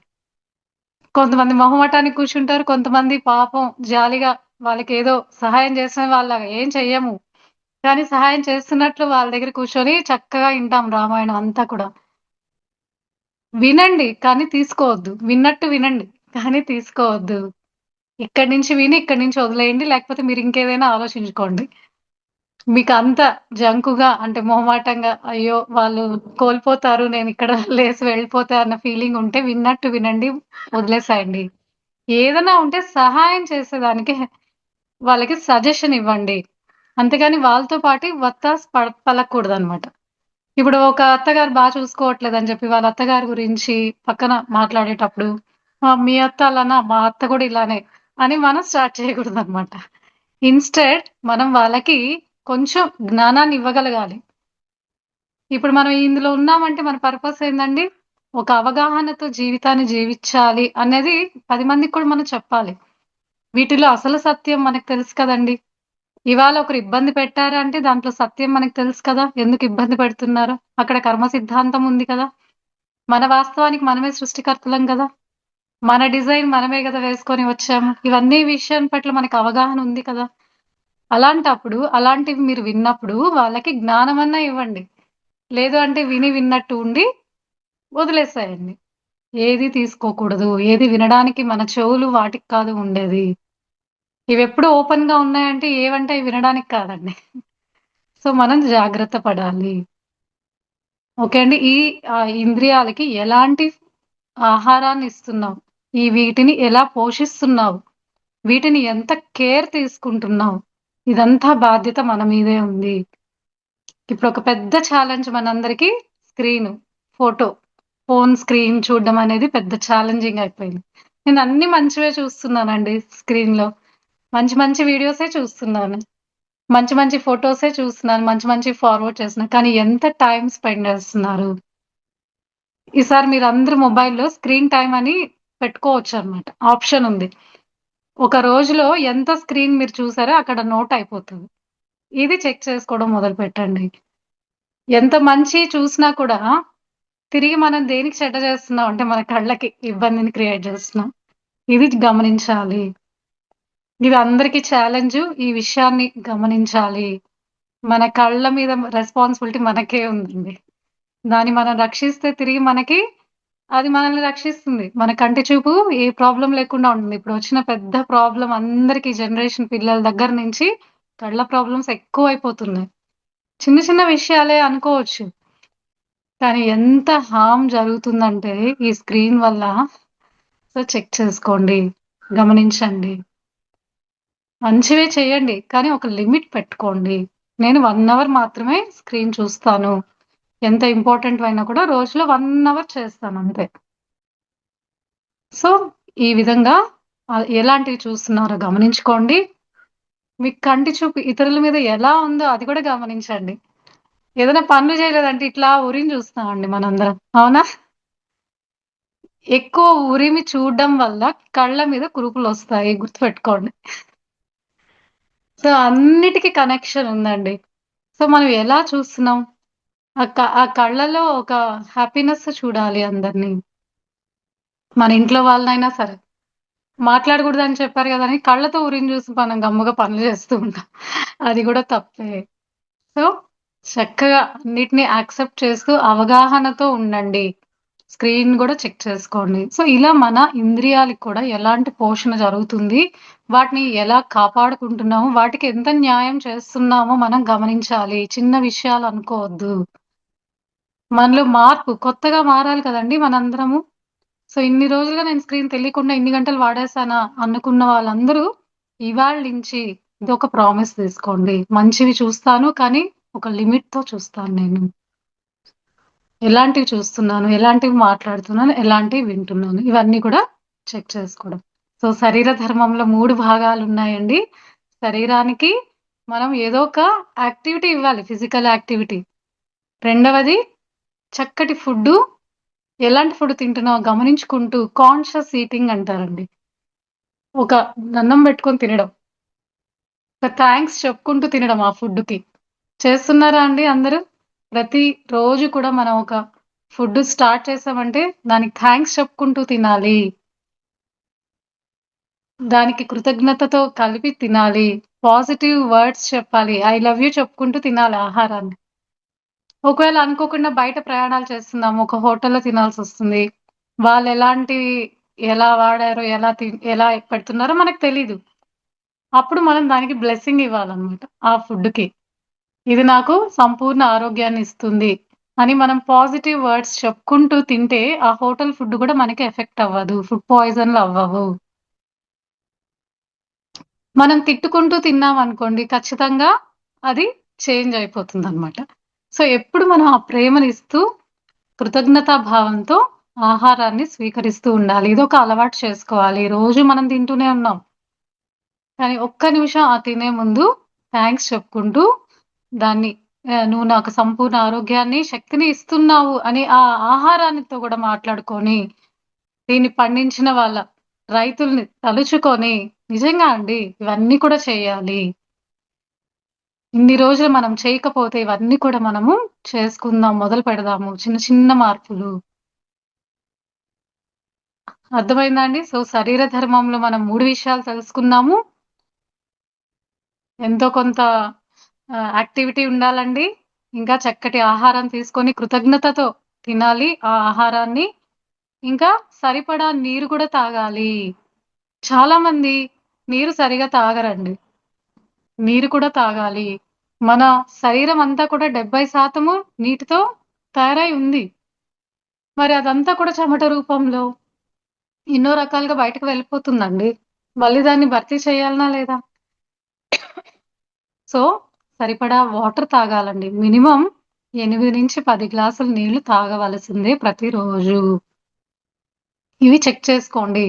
కొంతమంది మొహమాటానికి కూర్చుంటారు. కొంతమంది పాపం జాలిగా వాళ్ళకేదో సహాయం చేసిన వాళ్ళలాగా ఏం చెయ్యము. కానీ సహాయం చేస్తున్నట్లు వాళ్ళ దగ్గర కూర్చొని చక్కగా ఇంటాం రామాయణం అంతా కూడా. వినండి. కానీ తీసుకోవద్దు. విన్నట్టు వినండి. కానీ తీసుకోవద్దు. ఇక్కడి నుంచి విని, ఇక్కడి నుంచి వదిలేయండి. లేకపోతే మీరింకేదైనా ఆలోచించుకోండి. మీకంత జంకుగా అంటే మొహమాటంగా, అయ్యో! వాళ్ళు కోల్పోతారు. నేనిక్కడ లేసి వెళ్ళిపోతా అన్న ఫీలింగ్ ఉంటే విన్నట్టు వినండి. వదిలేసేయండి. ఏదైనా ఉంటే సహాయం చేసేదానికి వాళ్ళకి సజెషన్ ఇవ్వండి. అంతేగాని వాళ్ళతో పాటు వత్తాసు పలకకూడదనమాట. ఇప్పుడు ఒక అత్తగారు చూసుకోవట్లేదని చెప్పి వాళ్ళ అత్తగారి గురించి పక్కన మాట్లాడేటప్పుడు, మీ అత్త అలానా? మా అత్త కూడా ఇలానే అని మనం స్టార్ట్ చేయకూడదనమాట. ఇన్‌స్టెడ్ మనం వాళ్ళకి కొంచెం జ్ఞానాన్ని ఇవ్వగలగాలి. ఇప్పుడు మనం ఇందులో ఉన్నామంటే మన పర్పస్ ఏందండి? ఒక అవగాహనతో జీవితాన్ని జీవించాలి అనేది 10 మందికి కూడా మనం చెప్పాలి. వీటిలో అసలు సత్యం మనకు తెలుసు కదండీ! ఇవాళ ఒకరు ఇబ్బంది పెట్టారు అంటే దాంట్లో సత్యం మనకు తెలుసు కదా! ఎందుకు ఇబ్బంది పెడుతున్నారో. అక్కడ కర్మ సిద్ధాంతం ఉంది కదా! మన వాస్తవానికి మనమే సృష్టికర్తలం గదా! మన డిజైన్ మనమే గదా వేసుకొని వచ్చాము. ఇవన్నీ విషయం పట్ల మనకు అవగాహన ఉంది కదా! అలాంటప్పుడు అలాంటివి మీరు విన్నప్పుడు వాళ్ళకి జ్ఞానమన్నా ఇవ్వండి. లేదు అంటే విన్నట్టు ఉండి వదిలేసేయండి. ఏది తీసుకోకూడదు. ఏది వినడానికి మన చెవులు వాటికి కాదు ఉండేది. ఇవెప్పుడు ఓపెన్‌గా ఉన్నాయంటే ఏవంటే అవి వినడానికి కాదండి. సో, మనం జాగ్రత్త పడాలి. ఓకే అండి. ఈ ఇంద్రియాలకి ఎలాంటి ఆహారాన్ని ఇస్తున్నావు? వీటిని ఎలా పోషిస్తున్నావు? వీటిని ఎంత కేర్ తీసుకుంటున్నావు? ఇదంతా బాధ్యత మన మీదే ఉంది. ఇప్పుడొక పెద్ద ఛాలెంజ్ మనందరికీ స్క్రీను, ఫోటో. ఫోను స్క్రీన్ చూడడం అనేది పెద్ద ఛాలెంజింగ్ అయిపోయింది. నేను అన్ని మంచివే చూస్తున్నానండి స్క్రీన్‌లో. మంచి మంచి వీడియోసే చూస్తున్నాను. మంచి మంచి ఫోటోసే చూస్తున్నాను. మంచి మంచివి ఫార్వర్డ్ చేస్తున్నా. కానీ ఎంత టైమ్ స్పెండ్ చేస్తున్నారు? ఈసారి మీరందరూ మొబైల్‌లో స్క్రీన్ టైమ్ అని పెట్టుకోవచ్చనమాట. ఆప్షన్ ఉంది. ఒక రోజులో ఎంత స్క్రీన్ మీరు చూసారో అక్కడ నోట్ అయిపోతది. ఇది చెక్ చేసుకోవడం మొదలుపెట్టండి. ఎంత మంచి చూసినా కూడా తిరిగి మనం దేనికి చెడ్డ చేస్తున్నాం అంటే మన కళ్ళకి ఇబ్బందిని క్రియేట్ చేస్తున్నాం. ఇది గమనించాలి. ఇది అందరికీ ఛాలెంజు. ఈ విషయాన్ని గమనించాలి. మన కళ్ళ మీద రెస్పాన్సిబిలిటీ మనకే ఉందండి. దాన్ని మనం రక్షిస్తే తిరిగి మనకి అది మనల్ని రక్షిస్తుంది. మన కంటి చూపు ఏ ప్రాబ్లమ్ లేకుండా ఉంటుంది. ఇప్పుడు వచ్చిన పెద్ద ప్రాబ్లమ్ అందరికి జనరేషన్ పిల్లల దగ్గర నుంచి కళ్ళ ప్రాబ్లమ్స్ ఎక్కువైపోతున్నాయి. చిన్న చిన్న విషయాలే అనుకోవచ్చు. కానీ ఎంత హార్మ్ జరుగుతుందంటే ఈ స్క్రీన్ వల్ల సో చెక్ చేసుకోండి. గమనించండి. మంచివే చేయండి. కానీ ఒక లిమిట్ పెట్టుకోండి. నేను 1 అవర్ మాత్రమే స్క్రీన్ చూస్తాను. ఎంత ఇంపార్టెంట్‌వైనా కూడా రోజులో 1 అవర్ చేస్తానంతే. సో, ఈ విధంగా ఎలాంటివి చూస్తున్నారో గమనించుకోండి. మీ కంటి చూపు ఇతరుల మీద ఎలా ఉందో అది కూడా గమనించండి. ఏదైనా పనులు చేయలేదంటే ఇట్లా ఉరిమి చూస్తామండి మనందరం. అవునా? ఎక్కువ ఉరిమి చూడడం వల్ల కళ్ళ మీద కురుపులొస్తాయి గుర్తుపెట్టుకోండి. సో, అన్నిటికి కనెక్షన్ ఉందండి. సో, మనం ఎలా చూస్తున్నాం? ఆ కళ్ళలో ఒక హ్యాపీనెస్ చూడాలి అందరిని. మన ఇంట్లో వాళ్ళనైనా సరే. మాట్లాడకూడదని చెప్పారు గదా! అని కళ్ళతో ఉరిమి చూసి మనం గమ్ముగా పనులు చేస్తూ ఉంటాం. అది గూడా తప్పే. సో, చక్కగా అన్నిటిని యాక్సెప్ట్ చేస్తూ అవగాహనతో ఉండండి. స్క్రీన్ గూడా చెక్ చేసుకోండి. సో, ఇలా మన ఇంద్రియాలకి కూడా ఎలాంటి పోషణ జరుగుతుంది, వాటిని ఎలా కాపాడుకుంటున్నాము, వాటికి ఎంత న్యాయం చేస్తున్నామో మనం గమనించాలి. చిన్న విషయాలు అనుకోవద్దు. మనలో మార్పు కొత్తగా మారాలి కదండీ మనందరము. సో, ఇన్ని రోజులుగా నేను స్క్రీన్ తెలియకుండా ఇన్ని గంటలు వాడేసానా అనుకున్న వాళ్ళందరూ ఇవాళ నుంచి ఇదొక ప్రామిస్ తీసుకోండి. మంచివి చూస్తాను. కానీ ఒక లిమిట్‌తో చూస్తాను నేను. ఎలాంటివి చూస్తున్నాను, ఎలాంటివి మాట్లాడుతున్నాను, ఎలాంటివి వింటున్నాను. ఇవన్నీ కూడా చెక్ చేసుకోవడం. సో, శరీర ధర్మంలో 3 భాగాలున్నాయండి. శరీరానికి మనం ఏదో ఒక యాక్టివిటీ ఇవ్వాలి. Physical activity. రెండవది చక్కటి ఫుడ్డు. ఎలాంటి ఫుడ్ తింటున్నామో గమనించుకుంటూ కాన్షియస్ ఈటింగ్ అంటారండి. ఒక దండం పెట్టుకొని తినడం. ఒక థాంక్స్ చెప్పుకుంటూ తినడం ఆ ఫుడ్‌కి. చేస్తున్నారా అండి అందరూ? ప్రతి రోజు కూడా మనం ఒక ఫుడ్ స్టార్ట్ చేసామంటే దానికి థాంక్స్ చెప్పుకుంటూ తినాలి. దానికి కృతజ్ఞతతో కలిపి తినాలి. పాజిటివ్ వర్డ్స్ చెప్పాలి. ఐ లవ్ యూ చెప్పుకుంటూ తినాలి ఆహారాన్ని. ఒకవేళ అనుకోకుండా బయట ప్రయాణాలు చేస్తున్నాము. ఒక హోటల్‌లో తినాల్సొస్తుంది. వాళ్ళెలాంటివి ఎలా వాడారో, ఎలా పెడుతున్నారో మనకు తెలీదు. అప్పుడు మనం దానికి బ్లెస్సింగ్ ఇవ్వాలన్నమాట ఆ ఫుడ్‌కి. ఇది నాకు సంపూర్ణ ఆరోగ్యాన్ని ఇస్తుంది అని మనం పాజిటివ్ వర్డ్స్ చెప్పుకుంటూ తింటే ఆ హోటల్ ఫుడ్ గూడా మనకి ఎఫెక్ట్ అవ్వదు. ఫుడ్ పాయిజన్‌లు అవ్వవు. మనం తిట్టుకుంటూ తిన్నామనుకోండి ఖచ్చితంగా అది చేంజ్ అయిపోతుందన్నమాట. సో, ఎప్పుడు మనం ఆ ప్రేమనిస్తూ కృతజ్ఞతా భావంతో ఆహారాన్ని స్వీకరిస్తూ ఉండాలి. ఇదొక అలవాటు చేసుకోవాలి. రోజు మనం తింటూనే ఉన్నాం. కానీ ఒక్క నిమిషం తినే ముందు థాంక్స్ చెప్పుకుంటూ దాన్ని నువ్వు నాకు సంపూర్ణ ఆరోగ్యాన్ని, శక్తిని ఇస్తున్నావు అని ఆ ఆహారానితో గూడా మాట్లాడుకొని, దీన్ని పండించిన వాళ్ళ రైతుల్ని తలుచుకొని నిజంగా అండి ఇవన్నీ కూడా చేయాలి. ఇన్ని రోజులు మనం చేయకపోతే ఇవన్నీ కూడా మనము చేసుకుందాం, మొదలు పెడదాము. చిన్న చిన్న మార్పులు. అర్థమైందా అండి? సో, శరీర ధర్మంలో మనం 3 విషయాలు తెలుసుకున్నాము. ఎంతో కొంత యాక్టివిటీ ఉండాలండి. ఇంకా చక్కటి ఆహారం తీసుకొని కృతజ్ఞతతో తినాలి ఆ ఆహారాన్ని. ఇంకా సరిపడా నీరు కూడా తాగాలి. చాలా మంది నీరు సరిగా తాగరండి. నీరు కూడా తాగాలి. మన శరీరం అంతా కూడా 70% నీటితో తయారై ఉంది. మరి అదంతా కూడా చెమట రూపంలో ఎన్నో రకాలుగా బయటకు వెళ్ళిపోతుందండి. మళ్ళీ దాన్ని భర్తీ చేయాలనా లేదా? సో, సరిపడా వాటర్ తాగాలండి. మినిమమ్ 8-10 గ్లాసులు నీళ్లు తాగవలసిందే ప్రతిరోజు. ఇవి చెక్ చేసుకోండి.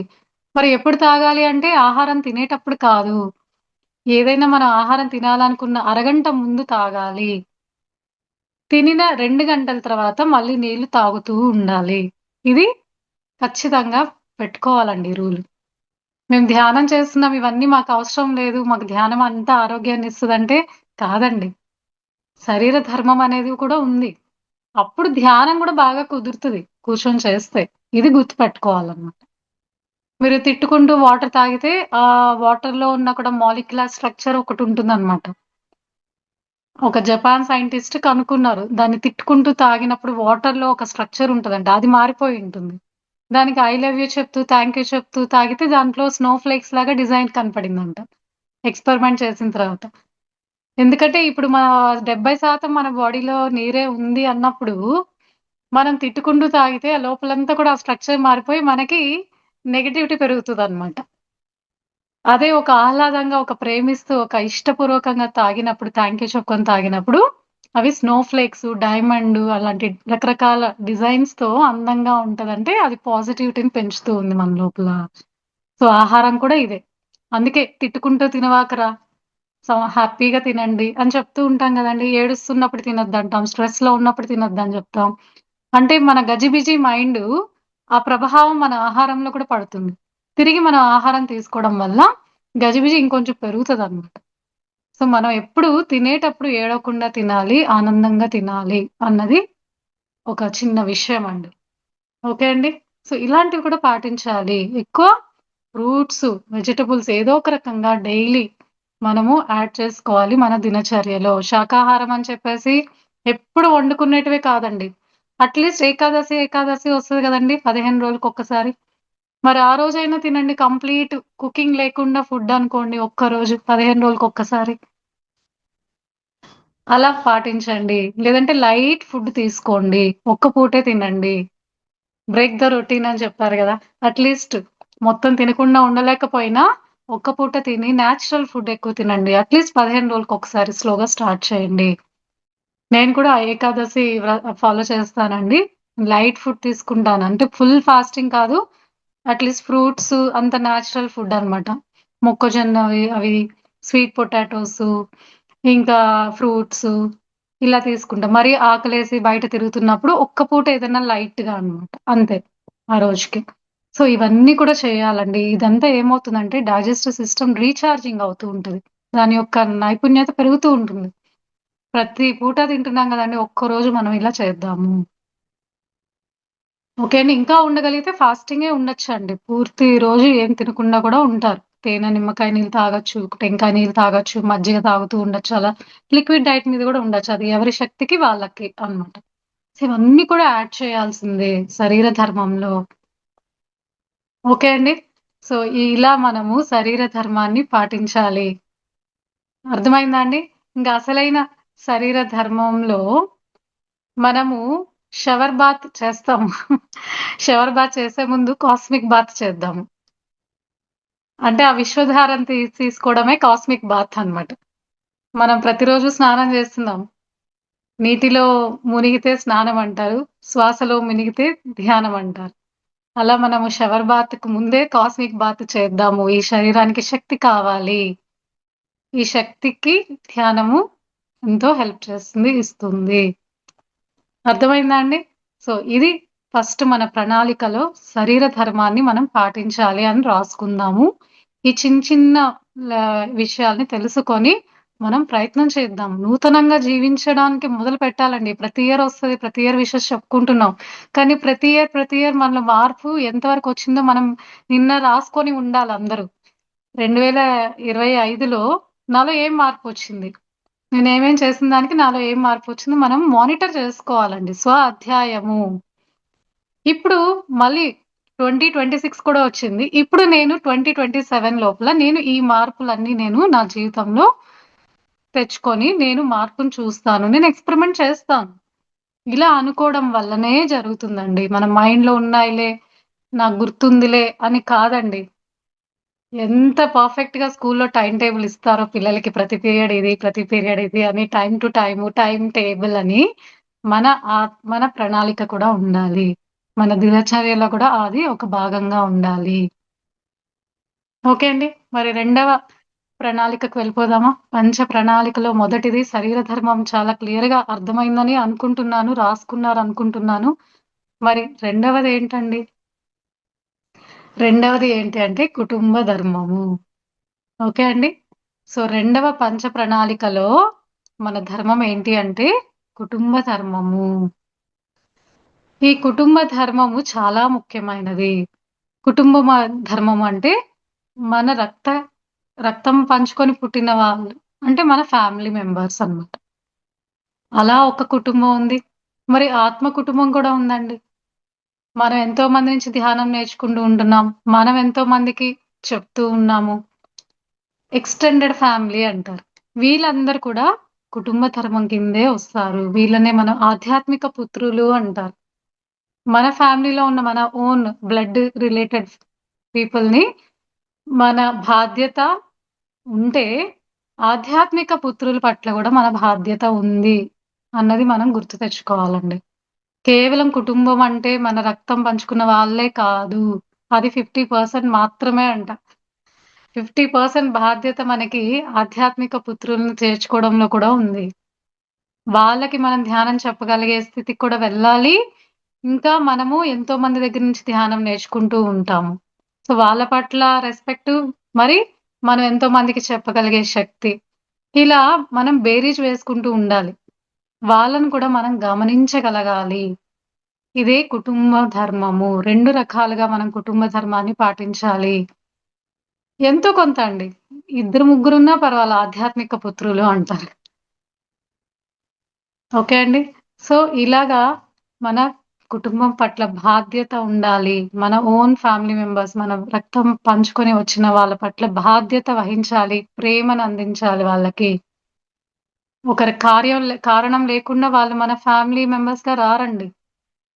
మరి ఎప్పుడు తాగాలి అంటే ఆహారం తినేటప్పుడు కాదు. ఏదైనా మనం ఆహారం తినాలనుకున్న అరగంట ముందు తాగాలి. తినిన 2 గంటల తర్వాత మళ్ళీ నీళ్లు తాగుతూ ఉండాలి. ఇది ఖచ్చితంగా పెట్టుకోవాలండి రూల్. మేము ధ్యానం చేస్తున్నాం ఇవన్నీ మాకవసరం లేదు. మాకు ధ్యానం అంతా ఆరోగ్యాన్ని ఇస్తదంటే కాదండి. శరీర ధర్మం అనేది కూడా ఉంది. అప్పుడు ధ్యానం గూడా బాగా కుదురుతది కూర్చొని చేస్తే. ఇది గుర్తుపెట్టుకోవాలన్నమాట. మీరు తిట్టుకుంటూ వాటర్ తాగితే ఆ వాటర్‌లో ఉన్న కూడా మాలిక్యులర్ స్ట్రక్చర్ ఒకటుంటుందన్నమాట. ఒక జపాన్ సైంటిస్ట్ కనుక్కున్నారు. దాన్ని తిట్టుకుంటూ తాగినప్పుడు వాటర్‌లో ఒక స్ట్రక్చర్ ఉంటదంట. అది మారిపోయి ఉంటుంది. దానికి ఐ లవ్ యూ చెప్తూ, థ్యాంక్ యూ చెప్తూ తాగితే దాంట్లో స్నో ఫ్లేక్స్ లాగా డిజైన్ కనపడిందంట. ఎక్స్‌పెరిమెంట్ చేసిన తర్వాత. ఎందుకంటే ఇప్పుడు 70% మన బాడీలో నీరే ఉంది అన్నప్పుడు, మనం తిట్టుకుంటూ తాగితే ఆ లోపలంతా కూడా ఆ స్ట్రక్చర్ మారిపోయి మనకి నెగటివిటీ పెరుగుతదనమాట. అదే ఒక ఆహ్లాదంగా, ఒక ప్రేమిస్తూ, ఒక ఇష్టపూర్వకంగా తాగినప్పుడు, థాంక్ యూ చెప్పుకొని తాగినప్పుడు, అవి స్నో ఫ్లేక్స్, డైమండ్ అలాంటి రకరకాల డిజైన్స్‌తో అందంగా ఉంటదంటే, అది పాజిటివిటీని పెంచుతూ ఉంది మన లోపల. సో, ఆహారం కూడా ఇదే. అందుకే తిట్టుకుంటూ తినవాకరా, హ్యాపీగా తినండి అని చెప్తూ ఉంటాం గదండీ! ఏడుస్తున్నప్పుడు తినొద్దంటాం, స్ట్రెస్‌లో ఉన్నప్పుడు తినొద్దని జెప్తాం. అంటే మన గజిబిజి మైండు ఆ ప్రభావం మన ఆహారంలో కూడా పడుతుంది. తిరిగి మనం ఆహారం తీసుకోవడం వల్ల గజిబిజి ఇంకొంచెం పెరుగుతదనమాట. సో, మనం ఎప్పుడు తినేటప్పుడు ఏడవకుండా తినాలి, ఆనందంగా తినాలి అన్నది ఒక చిన్న విషయం అండి. ఓకే అండి. సో, ఇలాంటివి కూడా పాటించాలి. ఎక్కువ ఫ్రూట్స్, వెజిటబుల్స్ ఏదో ఒక రకంగా డైలీ మనము యాడ్ చేసుకోవాలి మన దినచర్యలో. శాకాహారం అని చెప్పేసి ఎప్పుడు వండుకునేటివే కాదండి. అట్‌లీస్ట్ ఏకాదశి వస్తది గదండీ! 15 రోజులకొక్కసారి. మరి ఆ రోజైనా తినండి కంప్లీట్ కుకింగ్ లేకుండా ఫుడ్ అనుకోండి ఒక్కరోజు 15 రోజులకొక్కసారి. అలా పాటించండి. లేదంటే లైట్ ఫుడ్ తీసుకోండి. ఒక్క పూటే తినండి. బ్రేక్ ద రొటీన్ అని చెప్పారు గదా! అట్‌లీస్ట్ మొత్తం తినకుండా ఉండలేకపోయినా ఒక్క పూట తిని నేచురల్ ఫుడ్ ఎక్కువ తినండి. అట్‌లీస్ట్ 15 రోజులకొకసారి స్లోగా స్టార్ట్ చేయండి. నేను కూడా ఏకాదశి ఫాలో చేస్తానండి. లైట్ ఫుడ్ తీసుకుంటాను. అంటే ఫుల్ ఫాస్టింగ్ కాదు. అట్‌లీస్ట్ ఫ్రూట్స్ అంత నేచురల్ ఫుడ్ అన్నమాట. మొక్కజొన్నవి అవి, స్వీట్ పొటాటోసు, ఇంకా ఫ్రూట్సు ఇలా తీసుకుంటా. మరీ ఆకలేసి బయట తిరుగుతున్నప్పుడు ఒక్క పూట ఏదైనా లైట్‌గా అన్నమాట. అంతే ఆ రోజుకి. సో, ఇవన్నీ కూడా చేయాలండి. ఇదంతా ఏమవుతుందంటే డైజెస్టివ్ సిస్టమ్ రీచార్జింగ్ అవుతూ ఉంటది. దాని యొక్క నైపుణ్యత పెరుగుతూ ఉంటుంది. ప్రతి పూట తింటున్నాం గదండీ! ఒక్కరోజు మనం ఇలా చేద్దాము. ఓకే అండి. ఇంకా ఉండగలిగితే ఫాస్టింగే ఉండొచ్చండి. పూర్తి రోజు ఏం తినకుండా కూడా ఉంటారు. తేనె, నిమ్మకాయ నీళ్ళు తాగొచ్చు, టెంకాయ నీళ్ళు తాగొచ్చు, మజ్జిగ తాగుతూ ఉండొచ్చు. అలా లిక్విడ్ డైట్ మీద గూడా ఉండొచ్చు. అది ఎవరి శక్తికి వాళ్ళకి అన్నమాట. సో, ఇవన్నీ కూడా యాడ్ చేయాల్సిందే శరీర ధర్మంలో. ఓకే అండి. సో, ఇలా మనము శరీర ధర్మాన్ని పాటించాలి. అర్థమైందా అండి? ఇంక అసలైన శరీర ధర్మంలో మనము షవర్ బాత్ చేస్తాము. షవర్ బాత్ చేసే ముందు కాస్మిక్ బాత్ చేద్దాము. అంటే ఆ విశ్వధారను తీసుకోవడమే కాస్మిక్ బాత్ అన్నమాట. మనం ప్రతిరోజు స్నానం చేస్తున్నాం. నీటిలో మునిగితే స్నానం అంటారు. శ్వాసలో మునిగితే ధ్యానం అంటారు. అలా మనము షవర్ బాత్‌కు ముందే కాస్మిక్ బాత్ చేద్దాము. ఈ శరీరానికి శక్తి కావాలి. ఈ శక్తికి ధ్యానము ఎంతో హెల్ప్ చేస్తుంది, ఇస్తుంది. అర్థమైందా అండి? సో, ఇది ఫస్ట్ మన ప్రణాళికలో శరీర ధర్మాన్ని మనం పాటించాలి అని రాసుకుందాము. ఈ చిన్న విషయాల్ని తెలుసుకొని మనం ప్రయత్నం చేద్దాం. నూతనంగా జీవించడానికి మొదలు పెట్టాలండి. ప్రతి ఇయర్ ఒస్తది. ప్రతి ఇయర్ విషెస్ చెప్పుకుంటున్నాం. కానీ ప్రతి ఇయర్ మనలో మార్పు ఎంతవరకు వచ్చిందో మనం నిన్న రాసుకొని ఉండాలందరూ. 2025లో నాలో ఏం మార్పొచ్చింది? నేనేమేం చేసిన దానికి నాలో ఏం మార్పొచ్చిందో మనం మానిటర్ చేసుకోవాలండి. స్వ అధ్యాయము. ఇప్పుడు మళ్ళీ 2026 కూడా వచ్చింది. ఇప్పుడు నేను 2027 లోపల నేను ఈ మార్పులన్నీ నేను నా జీవితంలో తెచ్చుకొని నేను మార్పుని చూస్తాను. నేను ఎక్స్‌పెరిమెంట్ చేస్తాను. ఇలా అనుకోవడం వల్లనే జరుగుతుందండి. మన మైండ్‌లో ఉన్నాయిలే, నాకు గుర్తుందిలే అని కాదండి. ఎంత పర్ఫెక్ట్‌గా స్కూల్‌లో టైమ్ టేబుల్ ఇస్తారో పిల్లలకి ప్రతి పీరియడ్ ఇది అని టైమ్ టేబుల్ అని మన మన ప్రణాళిక కూడా ఉండాలి. మన దినచర్యలో కూడా అది ఒక భాగంగా ఉండాలి. ఓకే అండి. మరి రెండవ ప్రణాళికకు వెళ్ళిపోదామా? పంచ ప్రణాళికలో మొదటిది శరీర ధర్మం చాలా క్లియర్‌గా అర్థమైందని అనుకుంటున్నాను. రాసుకున్నారనుకుంటున్నాను. మరి రెండవదేంటండి? రెండవది ఏంటి అంటే కుటుంబ ధర్మము. ఓకే అండి. సో, రెండవ పంచ ప్రణాళికలో మన ధర్మం ఏంటి అంటే కుటుంబ ధర్మము. ఈ కుటుంబ ధర్మము చాలా ముఖ్యమైనది. కుటుంబమ ధర్మం అంటే మన రక్తం పంచుకొని పుట్టిన వాళ్ళు. అంటే మన ఫ్యామిలీ మెంబర్స్ అన్నమాట. అలా ఒక కుటుంబం ఉంది. మరి ఆత్మ కుటుంబం కూడా ఉందండి. మనం ఎంతో మంది నుంచి ధ్యానం నేర్చుకుంటూ ఉంటున్నాం. మనం ఎంతో మందికి చెప్తూ ఉన్నాము. ఎక్స్టెండెడ్ ఫ్యామిలీ అంటారు. వీళ్ళందరూ కూడా కుటుంబ ధర్మం కిందే వస్తారు. వీళ్ళనే మనం ఆధ్యాత్మిక పుత్రులు అంటారు. మన ఫ్యామిలీలో ఉన్న మన ఓన్ బ్లడ్ రిలేటెడ్ పీపుల్‌ని మన బాధ్యత ఉంటే, ఆధ్యాత్మిక పుత్రుల పట్ల గూడా మన బాధ్యత ఉంది అన్నది మనం గుర్తు తెచ్చుకోవాలండి. కేవలం కుటుంబం అంటే మన రక్తం పంచుకున్న వాళ్ళే కాదు. అది 50% మాత్రమే అంట. 50% బాధ్యత మనకి ఆధ్యాత్మిక పుత్రులను చేర్చుకోవడంలో కూడా ఉంది. వాళ్ళకి మనం ధ్యానం చెప్పగలిగే స్థితికి కూడా వెళ్ళాలి. ఇంకా మనము ఎంతో మంది దగ్గర నుంచి ధ్యానం నేర్చుకుంటూ ఉంటాము. సో, వాళ్ళ పట్ల రెస్పెక్టు, మరి మనం ఎంతో మందికి చెప్పగలిగే శక్తి. ఇలా మనం బేరీజు వేసుకుంటూ ఉండాలి. వాళ్ళని కూడా మనం గమనించగలగాలి. ఇదే కుటుంబ ధర్మము. 2 రకాలుగా మనం కుటుంబ ధర్మాన్ని పాటించాలి. ఎంతో కొంత అండి. ఇద్దరు ముగ్గురున్నా పర్వాలా ఆధ్యాత్మిక పుత్రులు అంటారు. ఓకే అండి. సో, ఇలాగా మన కుటుంబం పట్ల బాధ్యత ఉండాలి. మన ఓన్ ఫ్యామిలీ మెంబర్స్, మన రక్తం పంచుకొని వచ్చిన వాళ్ళ పట్ల బాధ్యత వహించాలి. ప్రేమను అందించాలి వాళ్ళకి. ఒకరి కారణం లేకుండా వాళ్ళు మన ఫ్యామిలీ మెంబర్స్‌గా రారండి.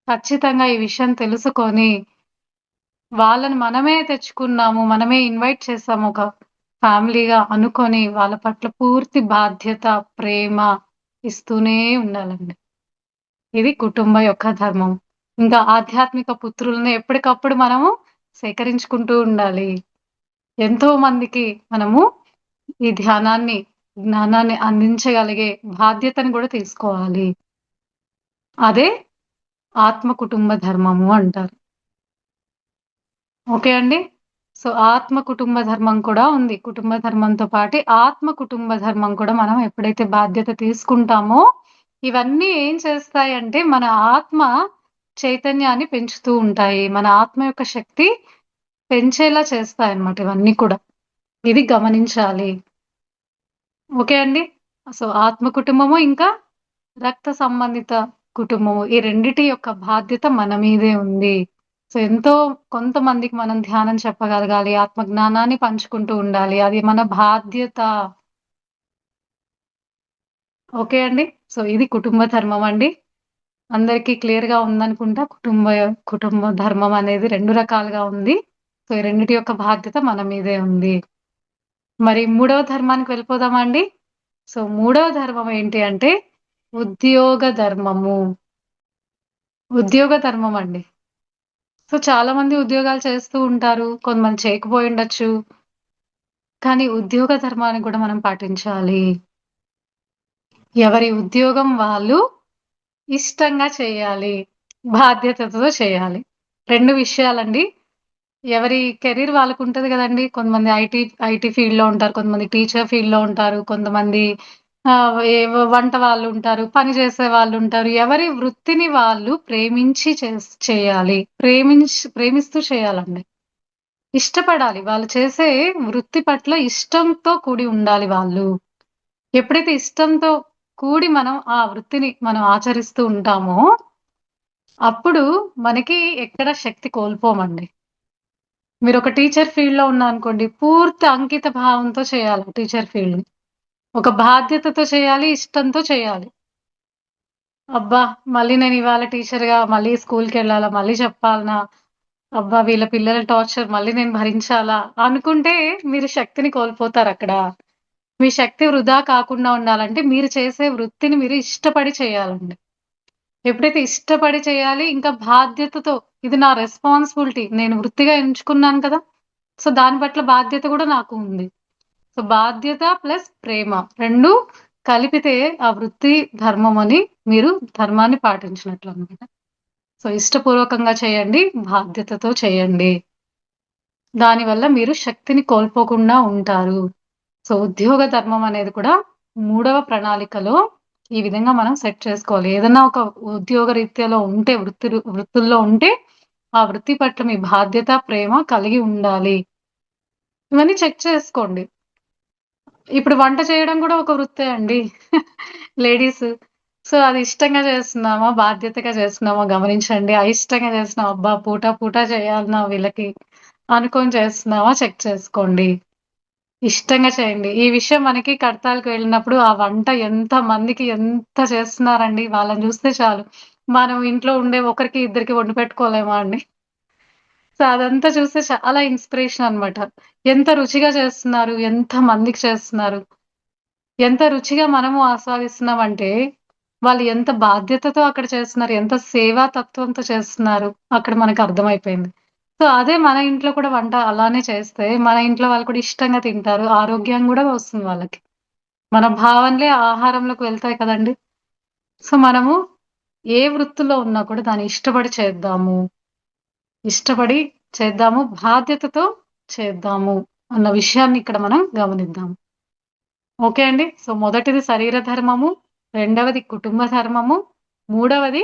ఖచ్చితంగా ఈ విషయం తెలుసుకొని, వాళ్ళని మనమే తెచ్చుకున్నాము, మనమే ఇన్వైట్ చేసాము ఒక ఫ్యామిలీగా అనుకోని, వాళ్ళ పట్ల పూర్తి బాధ్యత, ప్రేమ ఇస్తూనే ఉండాలండి. ఇది కుటుంబ యొక్క ధర్మం. ఇంకా ఆధ్యాత్మిక పుత్రులని ఎప్పటికప్పుడు మనము సేకరించుకుంటూ ఉండాలి. ఎంతో మందికి మనము ఈ ధ్యానాన్ని, జ్ఞానాన్ని అందించగలిగే బాధ్యతను గూడా తీసుకోవాలి. అదే ఆత్మ కుటుంబ ధర్మము అంటారు. ఓకే అండి. సో, ఆత్మ కుటుంబ ధర్మం కూడా ఉంది. కుటుంబ ధర్మంతో పాటు ఆత్మ కుటుంబ ధర్మం కూడా మనం ఎప్పుడైతే బాధ్యత తీసుకుంటామో, ఇవన్నీ ఏం చేస్తాయంటే మన ఆత్మ చైతన్యాన్ని పెంచుతూ ఉంటాయి. మన ఆత్మ యొక్క శక్తి పెంచేలా చేస్తాయన్నమాట ఇవన్నీ కూడా. ఇది గమనించాలి. ఓకే అండి. సో, ఆత్మ కుటుంబము ఇంకా రక్త సంబంధిత కుటుంబము. ఈ రెండిటి యొక్క బాధ్యత మన మీదే ఉంది. సో, ఎంతో కొంతమందికి మనం ధ్యానం చెప్పగలగాలి. ఆత్మ జ్ఞానాన్ని పంచుకుంటూ ఉండాలి. అది మన బాధ్యత. ఓకే అండి. సో, ఇది కుటుంబ ధర్మం అండి. అందరికీ క్లియర్‌గా ఉందనుకుంటా. కుటుంబ ధర్మం అనేది 2 రకాలుగా ఉంది. సో, ఈ రెండిటి యొక్క బాధ్యత మన మీదే ఉంది. మరి మూడవ ధర్మానికి వెళ్ళిపోదామా అండి? సో, మూడవ ధర్మం ఏంటి అంటే ఉద్యోగ ధర్మము. ఉద్యోగ ధర్మం అండి. సో, చాలా మంది ఉద్యోగాలు చేస్తూ ఉంటారు. కొంతమంది చేయకపోయుండొచ్చు. కానీ ఉద్యోగ ధర్మాన్ని కూడా మనం పాటించాలి. ఎవరి ఉద్యోగం వాళ్ళు ఇష్టంగా చేయాలి. బాధ్యతతో చేయాలి. 2 విషయాలండి. ఎవరి కెరీర్ వాళ్ళకుంటది గదండీ! కొంతమంది ఐటీ ఫీల్డ్‌లో ఉంటారు. కొంతమంది టీచర్ ఫీల్డ్‌లో ఉంటారు. కొంతమంది ఏవో వంట వాళ్ళుంటారు. పని చేసే వాళ్ళుంటారు. ఎవరి వృత్తిని వాళ్ళు ప్రేమించి చేయాలి. ప్రేమిస్తూ చేయాలండి. ఇష్టపడాలి. వాళ్ళు చేసే వృత్తి పట్ల ఇష్టంతో కూడి ఉండాలి వాళ్ళు. ఎప్పుడైతే ఇష్టంతో కూడి మనం ఆ వృత్తిని మనం ఆచరిస్తూ ఉంటామో, అప్పుడు మనకి ఎక్కడ శక్తి కోల్పోమండి. మీరొక టీచర్ ఫీల్డ్‌లో ఉన్నారనుకోండి, పూర్తి అంకిత భావంతో చేయాలి టీచర్ ఫీల్డ్‌ని. ఒక బాధ్యతతో చేయాలి, ఇష్టంతో చేయాలి. అబ్బా! మళ్ళీ నేనివాళ టీచర్‌గా మళ్ళీ స్కూల్‌కెళ్ళాలా? మళ్ళీ చెప్పాలనా? అబ్బా! వీళ్ళ పిల్లల టార్చర్ మళ్ళీ నేను భరించాలా? అనుకుంటే మీరు శక్తిని కోల్పోతారక్కడ. మీ శక్తి వృధా కాకుండా ఉండాలంటే మీరు చేసే వృత్తిని మీరు ఇష్టపడి చేయాలండి. ఎప్పుడైతే ఇష్టపడి చేయాలి, ఇంకా బాధ్యతతో ఇది నా రెస్పాన్సిబిలిటీ. నేను వృత్తిగా ఎంచుకున్నాను కదా! సో, దాని పట్ల బాధ్యత కూడా నాకు ఉంది. సో, బాధ్యత ప్లస్ ప్రేమ 2 కలిపితే ఆ వృత్తి ధర్మం అని మీరు ధర్మాన్ని పాటించినట్లన్నమాట. సో, ఇష్టపూర్వకంగా చేయండి. బాధ్యతతో చేయండి. దానివల్ల మీరు శక్తిని కోల్పోకుండా ఉంటారు. సో, ఉద్యోగ ధర్మం అనేది కూడా మూడవ ప్రణాళికలో ఈ విధంగా మనం సెట్ చేసుకోవాలి. ఏదన్నా ఒక ఉద్యోగ రీత్యాలో ఉంటే వృత్తుల్లో ఉంటే, ఆ వృత్తి పట్ల మీ బాధ్యత, ప్రేమ కలిగి ఉండాలి. ఇవన్నీ చెక్ చేసుకోండి. ఇప్పుడు వంట చేయడం గూడా ఒక వృత్తే అండి. లేడీస్ సో అది ఇష్టంగా చేస్తున్నామా, బాధ్యతగా చేస్తున్నామా గమనించండి. అయిష్టంగా చేస్తున్నాం, అబ్బా పూట పూట చేయాలనా వీళ్ళకి అనుకోని చేస్తున్నామా చెక్ చేసుకోండి. ఇష్టంగా చేయండి. ఈ విషయం మనకి కడతాలకు వెళ్ళినప్పుడు ఆ వంట ఎంత మందికి ఎంత చేస్తున్నారండి. వాళ్ళని చూస్తే చాలు. మనం ఇంట్లో ఉండే ఒకరికి, ఇద్దరికి వండి పెట్టుకోలేమా అండి? సో, అదంతా చూస్తే చాలా ఇన్‌స్పిరేషన్ అన్నమాట. ఎంత రుచిగా చేస్తున్నారు, ఎంత మందికి చేస్తున్నారు, ఎంత రుచిగా మనము ఆస్వాదిస్తున్నామంటే, వాళ్ళు ఎంత బాధ్యతతో అక్కడ చేస్తున్నారు, ఎంత సేవా తత్వంతో చేస్తున్నారు, అక్కడ మనకు అర్థమైపోయింది. సో, అదే మన ఇంట్లో కూడా వంట అలానే చేస్తే, మన ఇంట్లో వాళ్ళు కూడా ఇష్టంగా తింటారు. ఆరోగ్యం గూడా వస్తుంది వాళ్ళకి. మన భావనలే ఆహారంలోకి వెళ్తాయి కదండీ! సో, మనము ఏ వృత్తిలో ఉన్నా కూడా దాన్ని ఇష్టపడి చేద్దాము. ఇష్టపడి చేద్దాము. బాధ్యతతో చేద్దాము అన్న విషయాన్ని ఇక్కడ మనం గమనిద్దాం. ఓకే అండి. సో, మొదటిది శరీర ధర్మము, రెండవది కుటుంబ ధర్మము, మూడవది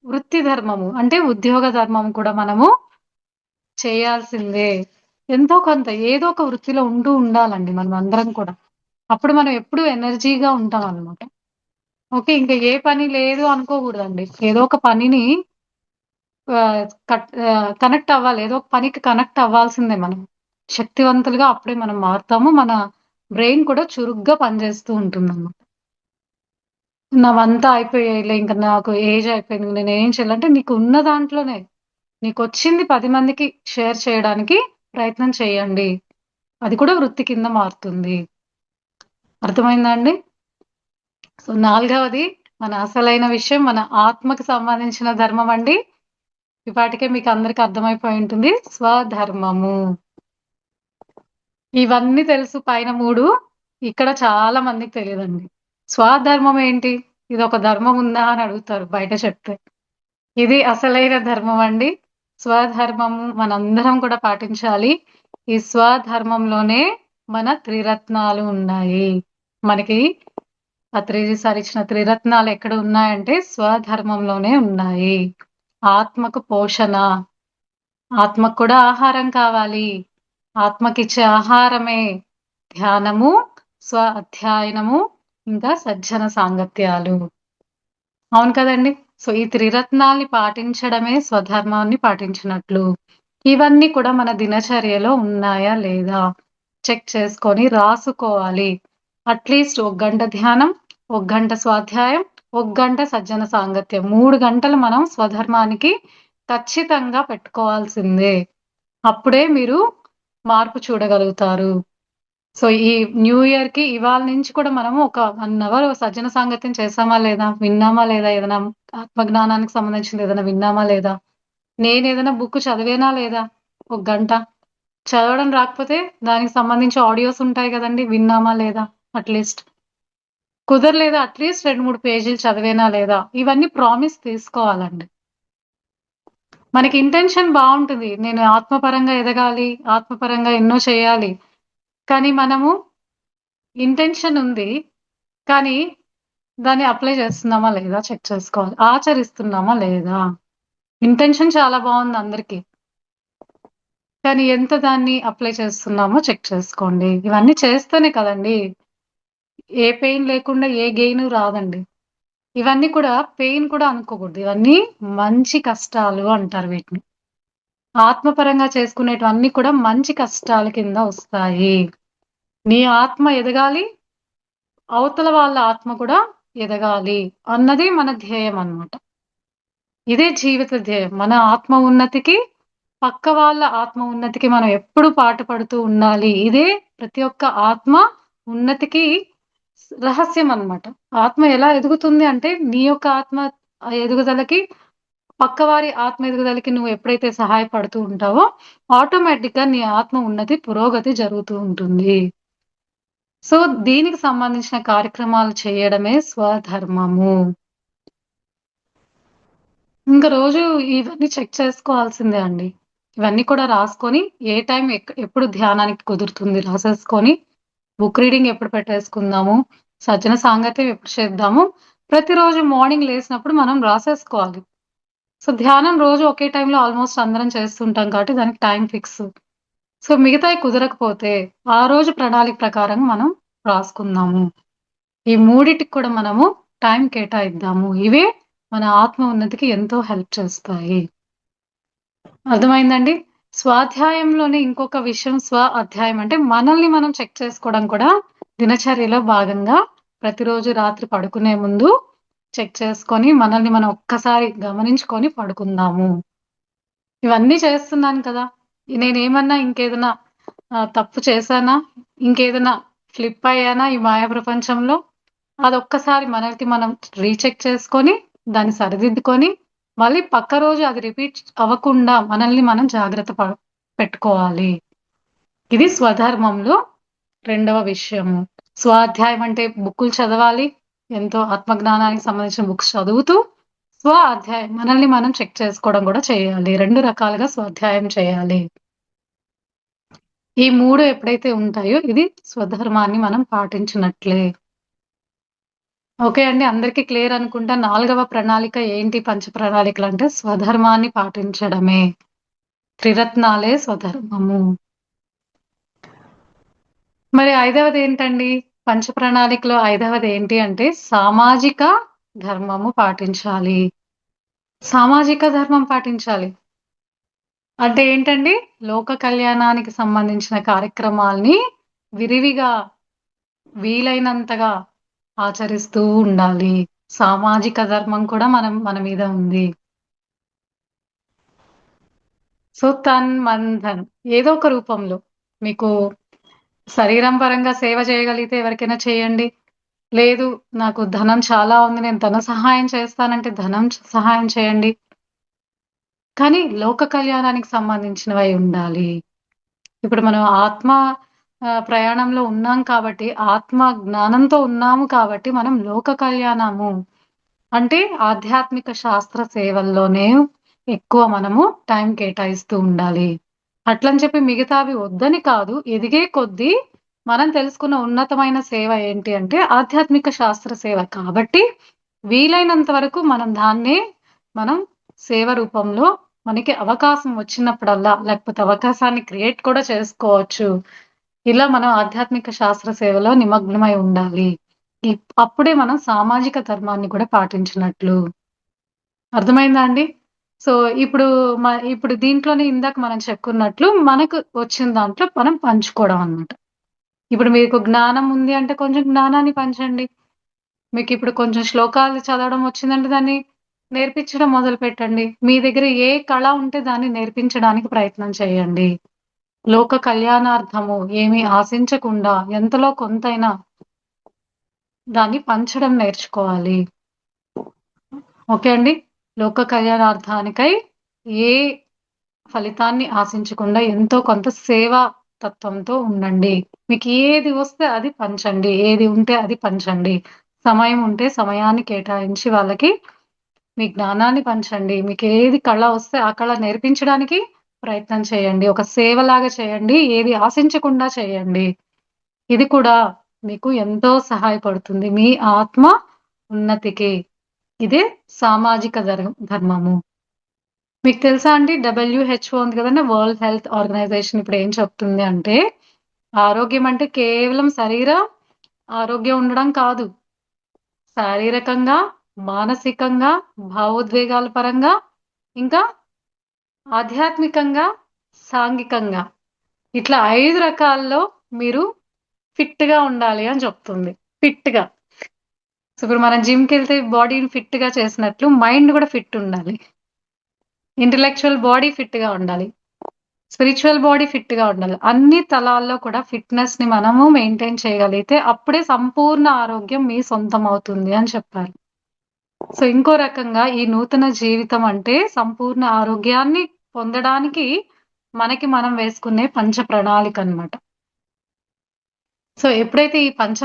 వృత్తి ధర్మము. అంటే ఉద్యోగ ధర్మం కూడా మనము చేయాల్సిందే. ఎంతో కొంత ఏదో ఒక వృత్తిలో ఉంటూ ఉండాలండి మనమందరం కూడా. అప్పుడు మనం ఎప్పుడూ ఎనర్జీగా ఉంటామనమాట. ఓకే. ఇంక ఏ పని లేదు అనుకోకూడదండి. ఏదో ఒక పనిని కనెక్ట్ అవ్వాలి. ఏదో ఒక పనికి కనెక్ట్ అవ్వాల్సిందే మనం. శక్తివంతులుగా అప్పుడే మనం మారుతాము. మన బ్రెయిన్ కూడా చురుగ్గా పనిచేస్తూ ఉంటుందన్నమాట. నావంతా అయిపోయాయిలే ఇంక నాకు ఏజ్ అయిపోయింది. నేనేం చేయాలంటే నీకున్న దాంట్లోనే నీకొచ్చింది 10 మందికి షేర్ చేయడానికి ప్రయత్నం చేయండి. అది కూడా వృత్తి కింద మారుతుంది. అర్థమైందా అండి? సో, నాలుగవది మన అసలైన విషయం మన ఆత్మకి సంబంధించిన ధర్మం అండి. ఈ పాటికే మీకు అందరికి అర్థమైపోయి ఉంటుంది. స్వధర్మము. ఇవన్నీ తెలుసు పైన 3. ఇక్కడ చాలా మందికి తెలీదండి. స్వధర్మం ఏంటి? ఇదొక ధర్మం ఉందా అని అడుగుతారు బయట చెప్తే. ఇది అసలైన ధర్మం అండి. స్వధర్మము మనందరం కూడా పాటించాలి. ఈ స్వధర్మంలోనే మన త్రిరత్నాలు ఉన్నాయి. మనకి ఆ 3 సార్ ఇచ్చిన త్రిరత్నాలు ఎక్కడ ఉన్నాయంటే స్వధర్మంలోనే ఉన్నాయి. ఆత్మకు పోషణ, ఆత్మకు కూడా ఆహారం కావాలి. ఆత్మకిచ్చే ఆహారమే ధ్యానము, స్వ అధ్యయనము, ఇంకా సజ్జన సాంగత్యాలు. అవును కదండి. సో, ఈ త్రిరత్నాల్ని పాటించడమే స్వధర్మాన్ని పాటించినట్లు. ఇవన్నీ కూడా మన దినచర్యలో ఉన్నాయా లేదా చెక్ చేసుకొని రాసుకోవాలి. అట్‌లీస్ట్ ఒక గంట ధ్యానం, ఒక గంట స్వాధ్యాయం, ఒక గంట సజ్జన సాంగత్యం. 3 గంటలు మనం స్వధర్మానికి ఖచ్చితంగా పెట్టుకోవాల్సిందే. అప్పుడే మీరు మార్పు చూడగలుగుతారు. సో, ఈ న్యూ ఇయర్‌కి ఇవాళ నుంచి కూడా మనము ఒక 1 అవర్ సజ్జన సాంగత్యం చేశామా లేదా? విన్నామా లేదా? ఏదైనా ఆత్మజ్ఞానానికి సంబంధించింది ఏదైనా విన్నామా లేదా? నేనేదైనా బుక్ చదివానా లేదా? ఒక గంట. చదవడం రాకపోతే దానికి సంబంధించి ఆడియోస్ ఉంటాయి గదండీ! విన్నామా లేదా? అట్‌లీస్ట్. కుదరలేదా అట్‌లీస్ట్ 2, 3 పేజీలు చదివానా లేదా? ఇవన్నీ ప్రామిస్ తీసుకోవాలండి. మనకి ఇంటెన్షన్ బావుంటది. నేను ఆత్మపరంగా ఎదగాలి, ఆత్మపరంగా ఎన్నో చేయాలి. కానీ మనము ఇంటెన్షన్ ఉంది. కానీ దాన్ని అప్లై చేస్తున్నామా లేదా చెక్ చేసుకోవాలి. ఆచరిస్తున్నామా లేదా? ఇంటెన్షన్ చాలా బావుంది అందరికి. కానీ ఎంత దాన్ని అప్లై చేస్తున్నామో చెక్ చేసుకోండి. ఇవన్నీ చేస్తేనే కదండీ! ఏ పెయిన్ లేకుండా ఏ గెయిను రాదండి. ఇవన్నీ కూడా పెయిన్ కూడా అనుకోకూడదు. ఇవన్నీ మంచి కష్టాలు అంటారు వీటిని. ఆత్మపరంగా చేసుకునేటివన్నీ కూడా మంచి కష్టాల కింద వస్తాయి. నీ ఆత్మ ఎదగాలి, అవతల వాళ్ళ ఆత్మ కూడా ఎదగాలి అన్నది మన ధ్యేయం అన్నమాట. ఇదే జీవిత ధ్యేయం. మన ఆత్మ ఉన్నతికి, పక్క వాళ్ళ ఆత్మ ఉన్నతికి మనం ఎప్పుడు పాటుపడుతూ ఉండాలి. ఇదే ప్రతి ఒక్క ఆత్మ ఉన్నతికి రహస్యం అన్నమాట. ఆత్మ ఎలా ఎదుగుతుంది అంటే, నీ యొక్క ఆత్మ ఎదుగుదలకి, పక్కవారి ఆత్మ ఎదుగుదలకి నువ్వు ఎప్పుడైతే సహాయపడుతూ ఉంటావో, ఆటోమేటిక్‌గా నీ ఆత్మ ఉన్నతి, పురోగతి జరుగుతూ ఉంటుంది. సో, దీనికి సంబంధించిన కార్యక్రమాలు చేయడమే స్వధర్మము. ఇంక రోజు ఇవన్నీ చెక్ చేసుకోవాల్సిందే అండి. ఇవన్నీ కూడా రాసుకొని, ఏ టైం ఎప్పుడు ధ్యానానికి కుదురుతుంది రాసేసుకొని, బుక్ రీడింగ్ ఎప్పుడు పెట్టేసుకుందాము, సజ్జన సాంగత్యం ఎప్పుడు చేద్దాము, ప్రతిరోజు మార్నింగ్ లేసినప్పుడు మనం రాసేసుకోవాలి. సో, ధ్యానం రోజు ఒకే టైంలో ఆల్‌మోస్ట్ అందరం చేస్తుంటాం కాబట్టి దానికి టైం ఫిక్స్. సో, మిగతాయి కుదరకపోతే, ఆ రోజు ప్రణాళిక ప్రకారం మనం రాసుకుందాము. ఈ మూడిటికి కూడా మనము టైం కేటాయిద్దాము. ఇవే మన ఆత్మ ఉన్నతికి ఎంతో హెల్ప్ చేస్తాయి. అర్థమైందండి? స్వాధ్యాయంలోనే ఇంకొక విషయం అధ్యాయం అంటే మనల్ని మనం చెక్ చేసుకోవడం కూడా దినచర్యలో భాగంగా ప్రతిరోజు రాత్రి పడుకునే ముందు చెక్ చేసుకొని మనల్ని మనం ఒక్కసారి గమనించుకొని పడుకుందాము. ఇవన్నీ చేస్తున్నాను కదా! నేనేమన్నా ఇంకేదైనా తప్పు చేశానా? ఇంకేదైనా ఫ్లిప్ అయ్యానా ఈ మాయా ప్రపంచంలో? అదొక్కసారి మనకి మనం రీచెక్ చేసుకొని, దాన్ని సరిదిద్దుకొని, మళ్ళీ పక్క రోజు అది రిపీట్ అవ్వకుండా మనల్ని మనం జాగ్రత్త పెట్టుకోవాలి. ఇది స్వధర్మంలో రెండవ విషయము. స్వాధ్యాయం అంటే బుక్కులు చదవాలి. ఎంతో ఆత్మజ్ఞానానికి సంబంధించిన బుక్స్ చదువుతూ అధ్యాయం మనల్ని మనం చెక్ చేసుకోవడం కూడా చేయాలి. 2 రకాలుగా స్వాధ్యాయం చేయాలి. ఈ 3 ఎప్పుడైతే ఉంటాయో ఇది స్వధర్మాన్ని మనం పాటించినట్లే. ఓకే అండి. అందరికీ క్లియర్ అనుకుంటా. 4వ ప్రణాళిక ఏంటి? పంచ ప్రణాళికలు అంటే స్వధర్మాన్ని పాటించడమే. త్రిరత్నాలే స్వధర్మము. మరి 5వది ఏంటండి? పంచ ప్రణాళికలో 5వది ఏంటి అంటే సామాజిక ధర్మము పాటించాలి. సామాజిక ధర్మం పాటించాలి. అంటే ఏంటండి? లోక కళ్యాణానికి సంబంధించిన కార్యక్రమాల్ని విరివిగా వీలైనంతగా ఆచరిస్తూ ఉండాలి. సామాజిక ధర్మం కూడా మన మీద ఉంది. సో తన్మంధన్ ఏదో ఒక రూపంలో మీకు శరీరం పరంగా సేవ చేయగలిగితే ఎవరికైనా చేయండి. లేదు నాకు ధనం చాలా ఉంది, నేను ధన సహాయం చేస్తానంటే ధనం సహాయం చేయండి. కానీ లోక కళ్యాణానికి సంబంధించినవై ఉండాలి. ఇప్పుడు మనం ఆత్మ ప్రయాణంలో ఉన్నాం కాబట్టి, ఆత్మ జ్ఞానంతో ఉన్నాము కాబట్టి మనం లోక కళ్యాణము అంటే ఆధ్యాత్మిక శాస్త్ర సేవల్లోనే ఎక్కువ మనము టైం కేటాయిస్తూ ఉండాలి. అట్లని చెప్పి మిగతావి వద్దని కాదు. ఎదిగే కొద్దీ మనం తెలుసుకున్న ఉన్నతమైన సేవ ఏంటి అంటే ఆధ్యాత్మిక శాస్త్ర సేవ. కాబట్టి వీలైనంత వరకు మనం దాన్నే మనం సేవ రూపంలో మనకి అవకాశం వచ్చినప్పుడల్లా, లేకపోతే అవకాశాన్ని క్రియేట్ కూడా చేసుకోవచ్చు. ఇలా మనం ఆధ్యాత్మిక శాస్త్ర సేవలో నిమగ్నమై ఉండాలి. అప్పుడే మనం సామాజిక ధర్మాన్ని కూడా పాటించినట్లు. అర్థమైందా అండి? సో ఇప్పుడు దీంట్లోనే ఇందాక మనం చెప్పుకున్నట్లు మనకు వచ్చిన దాంట్లో మనం పంచుకోవడం అన్నమాట. ఇప్పుడు మీకు జ్ఞానం ఉంది అంటే కొంచెం జ్ఞానాన్ని పంచండి. మీకు ఇప్పుడు కొంచెం శ్లోకాలు చదవడం వచ్చిందంటే దాన్ని నేర్పించడం మొదలుపెట్టండి. మీ దగ్గర ఏ కళ ఉంటే దాన్ని నేర్పించడానికి ప్రయత్నం చేయండి. లోక కళ్యాణార్థము ఏమీ ఆశించకుండా ఎంతలో కొంతైనా దాన్ని పంచడం నేర్చుకోవాలి. ఓకే అండి. లోక కళ్యాణార్థానికై ఏ ఫలితాన్ని ఆశించకుండా ఎంతో కొంత సేవా తత్వంతో ఉండండి. మీకు ఏది వస్తే అది పంచండి. ఏది ఉంటే అది పంచండి. సమయం ఉంటే సమయాన్ని కేటాయించి వాళ్ళకి మీ జ్ఞానాన్ని పంచండి. మీకు ఏది కళ వస్తే ఆ కళ నేర్పించడానికి ప్రయత్నం చేయండి. ఒక సేవలాగా చేయండి. ఏది ఆశించకుండా చేయండి. ఇది కూడా మీకు ఎంతో సహాయపడుతుంది. మీ ఆత్మ ఉన్నతికి. ఇదే సామాజిక ధర్మము. మీకు తెలుసా అండి WHO ఉంది కదండి, వరల్డ్ హెల్త్ ఆర్గనైజేషన్ ఇప్పుడు ఏం చెప్తుంది అంటే ఆరోగ్యం అంటే కేవలం శరీర ఆరోగ్యం ఉండడం కాదు. శారీరకంగా, మానసికంగా, భావోద్వేగాల పరంగా, ఇంకా ఆధ్యాత్మికంగా, సాంఘికంగా ఇట్లా 5 రకాల్లో మీరు ఫిట్ గా ఉండాలి అని చెప్తుంది. ఫిట్ గా. సో ఇప్పుడు మనం జిమ్కి వెళ్తే బాడీని ఫిట్ గా చేసినట్లు మైండ్ కూడా ఫిట్ ఉండాలి. ఇంటలెక్చువల్ బాడీ ఫిట్ గా ఉండాలి. స్పిరిచువల్ బాడీ ఫిట్ గా ఉండాలి. అన్ని తలాల్లో కూడా ఫిట్నెస్ ని మనము మెయింటైన్ చేయగలిగితే అప్పుడే సంపూర్ణ ఆరోగ్యం మీ సొంతం అవుతుంది అని చెప్పారు. సో ఇంకో రకంగా ఈ నూతన జీవితం అంటే సంపూర్ణ ఆరోగ్యాన్ని పొందడానికి మనకి మనం వేసుకునే పంచ ప్రణాళిక అన్నమాట. సో ఎప్పుడైతే ఈ పంచ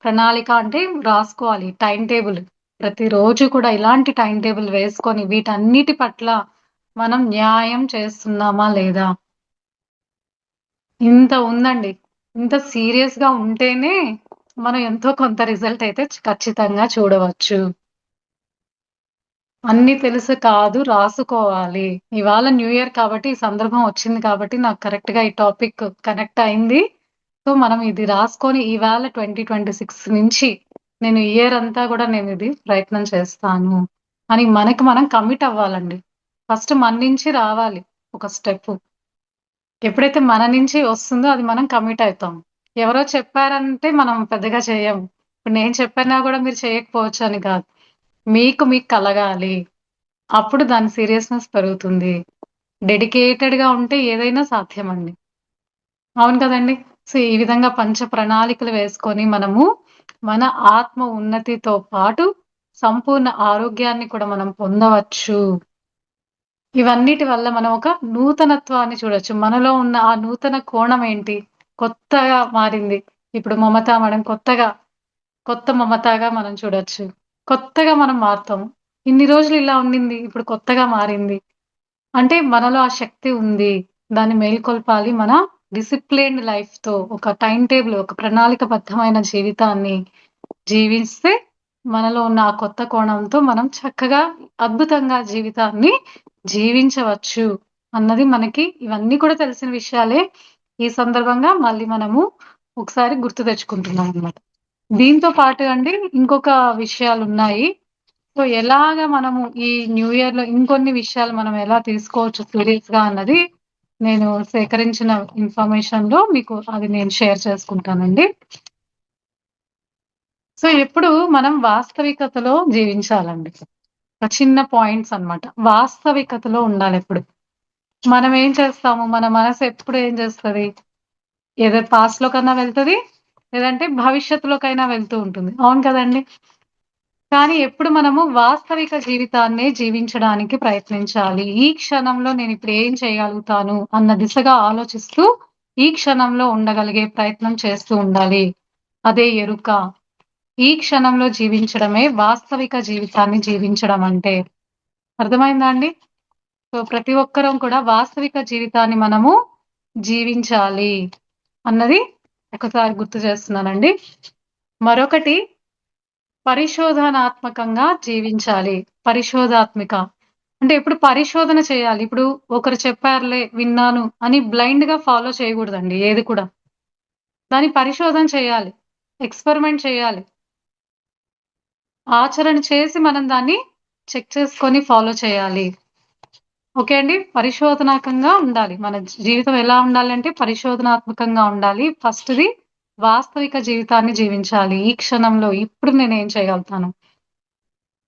ప్రణాళిక అంటే రాసుకోవాలి, టైం టేబుల్. ప్రతిరోజు కూడా ఇలాంటి టైం టేబుల్ వేసుకొని వీటన్నిటి పట్ల మనం న్యాయం చేస్తున్నామా లేదా? ఇంత ఉందండి. ఇంత సీరియస్ గా ఉంటేనే మనం ఎంతో కొంత రిజల్ట్ అయితే ఖచ్చితంగా చూడవచ్చు. అన్ని తెలుసు కాదు, రాసుకోవాలి. ఇవాళ న్యూ ఇయర్ కాబట్టి ఈ సందర్భం వచ్చింది కాబట్టి నాకు కరెక్ట్ గా ఈ టాపిక్ కనెక్ట్ అయింది. సో మనం ఇది రాసుకొని ఇవాళ 2026 నుంచి నేను ఇయర్ అంతా కూడా నేను ఇది ప్రయత్నం చేస్తాను అని మనకి మనం కమిట్ అవ్వాలండి. ఫస్ట్ మన నుంచి రావాలి ఒక స్టెప్. ఎప్పుడైతే మన నుంచి వస్తుందో అది మనం కమిట్ అవుతాం. ఎవరో చెప్పారంటే మనం పెద్దగా చేయం. ఇప్పుడు నేను చెప్పినా కూడా మీరు చేయకపోవచ్చు అని కాదు. మీకు మీకు కలగాలి. అప్పుడు దాని సీరియస్‌నెస్ పెరుగుతుంది. డెడికేటెడ్‌గా ఉంటే ఏదైనా సాధ్యమండి. అవును కదండీ! సో, ఈ విధంగా పంచ ప్రణాళికలు వేసుకొని మనము మన ఆత్మ ఉన్నతితో పాటు సంపూర్ణ ఆరోగ్యాన్ని కూడా మనం పొందవచ్చు. ఇవన్నిటి వల్ల మనం ఒక నూతనత్వాన్ని చూడొచ్చు. మనలో ఉన్న ఆ నూతన కోణం ఏంటి? కొత్తగా మారింది. ఇప్పుడు మమత మేడం కొత్త మమతగా మనం చూడొచ్చు. కొత్తగా మనం మారుతాము. ఇన్ని రోజులు ఇలా ఉండింది. ఇప్పుడు కొత్తగా మారింది. అంటే మనలో ఆ శక్తి ఉంది. దాన్ని మేల్కొల్పాలి. మన డిసిప్లిన్డ్ లైఫ్‌తో ఒక టైమ్ టేబుల్, ఒక ప్రణాళికబద్ధమైన జీవితాన్ని జీవిస్తే మనలో ఉన్న ఆ కొత్త కోణంతో మనం చక్కగా, అద్భుతంగా జీవితాన్ని జీవించవచ్చు అన్నది మనకి ఇవన్నీ కూడా తెలిసిన విషయాలే. ఈ సందర్భంగా మళ్ళీ మనము ఒకసారి గుర్తు తెచ్చుకుంటున్నామనమాట. దీంతో పాటు అండి ఇంకొక విషయాలున్నాయి. సో, ఎలాగా మనము ఈ న్యూ ఇయర్‌లో ఇంకొన్ని విషయాలు మనం ఎలా తీసుకోవచ్చు సీరియస్‌గా అన్నది నేను సేకరించిన ఇన్ఫర్మేషన్‌లో మీకు అది నేను షేర్ చేసుకుంటానండి. సో, ఎప్పుడు మనం వాస్తవికతలో జీవించాలండి. ఒక చిన్న పాయింట్స్ అన్నమాట. వాస్తవికతలో ఉండాలెప్పుడు. మనం ఏం చేస్తాము, మన మనసు ఎప్పుడు ఏం చేస్తది? ఏదో పాస్ట్‌లోకన్నా వెళ్తది, లేదంటే భవిష్యత్తులోకైనా వెళ్తూ ఉంటుంది. అవును కదండీ! కానీ ఎప్పుడు మనము వాస్తవిక జీవితాన్నే జీవించడానికి ప్రయత్నించాలి. ఈ క్షణంలో నేనిప్పుడు ఏం చేయగలుగుతాను అన్న దిశగా ఆలోచిస్తూ, ఈ క్షణంలో ఉండగలిగే ప్రయత్నం చేస్తూ ఉండాలి. అదే ఎరుక. ఈ క్షణంలో జీవించడమే వాస్తవిక జీవితాన్ని జీవించడం అంటే. అర్థమైందా అండి? సో, ప్రతి ఒక్కరం కూడా వాస్తవిక జీవితాన్ని మనము జీవించాలి అన్నది ఒకసారి గుర్తు చేస్తున్నానండి. మరొకటి పరిశోధనాత్మకంగా జీవించాలి. పరిశోధాత్మిక. అంటే ఇప్పుడు పరిశోధన చేయాలి. ఇప్పుడు ఒకరు చెప్పారులే, విన్నాను అని బ్లైండ్‌గా ఫాలో చేయగూడదండి ఏది కూడా. దాన్ని పరిశోధన చేయాలి. ఎక్స్‌పెరిమెంట్ చేయాలి. ఆచరణ చేసి మనం దాన్ని చెక్ చేసుకొని ఫాలో చేయాలి. ఓకే అండి. పరిశోధనాత్మకంగా ఉండాలి. మన జీవితం ఎలా ఉండాలంటే పరిశోధనాత్మకంగా ఉండాలి. ఫస్ట్‌ది వాస్తవిక జీవితాన్ని జీవించాలి. ఈ క్షణంలో ఇప్పుడు నేనేం చేయగలుగుతాను?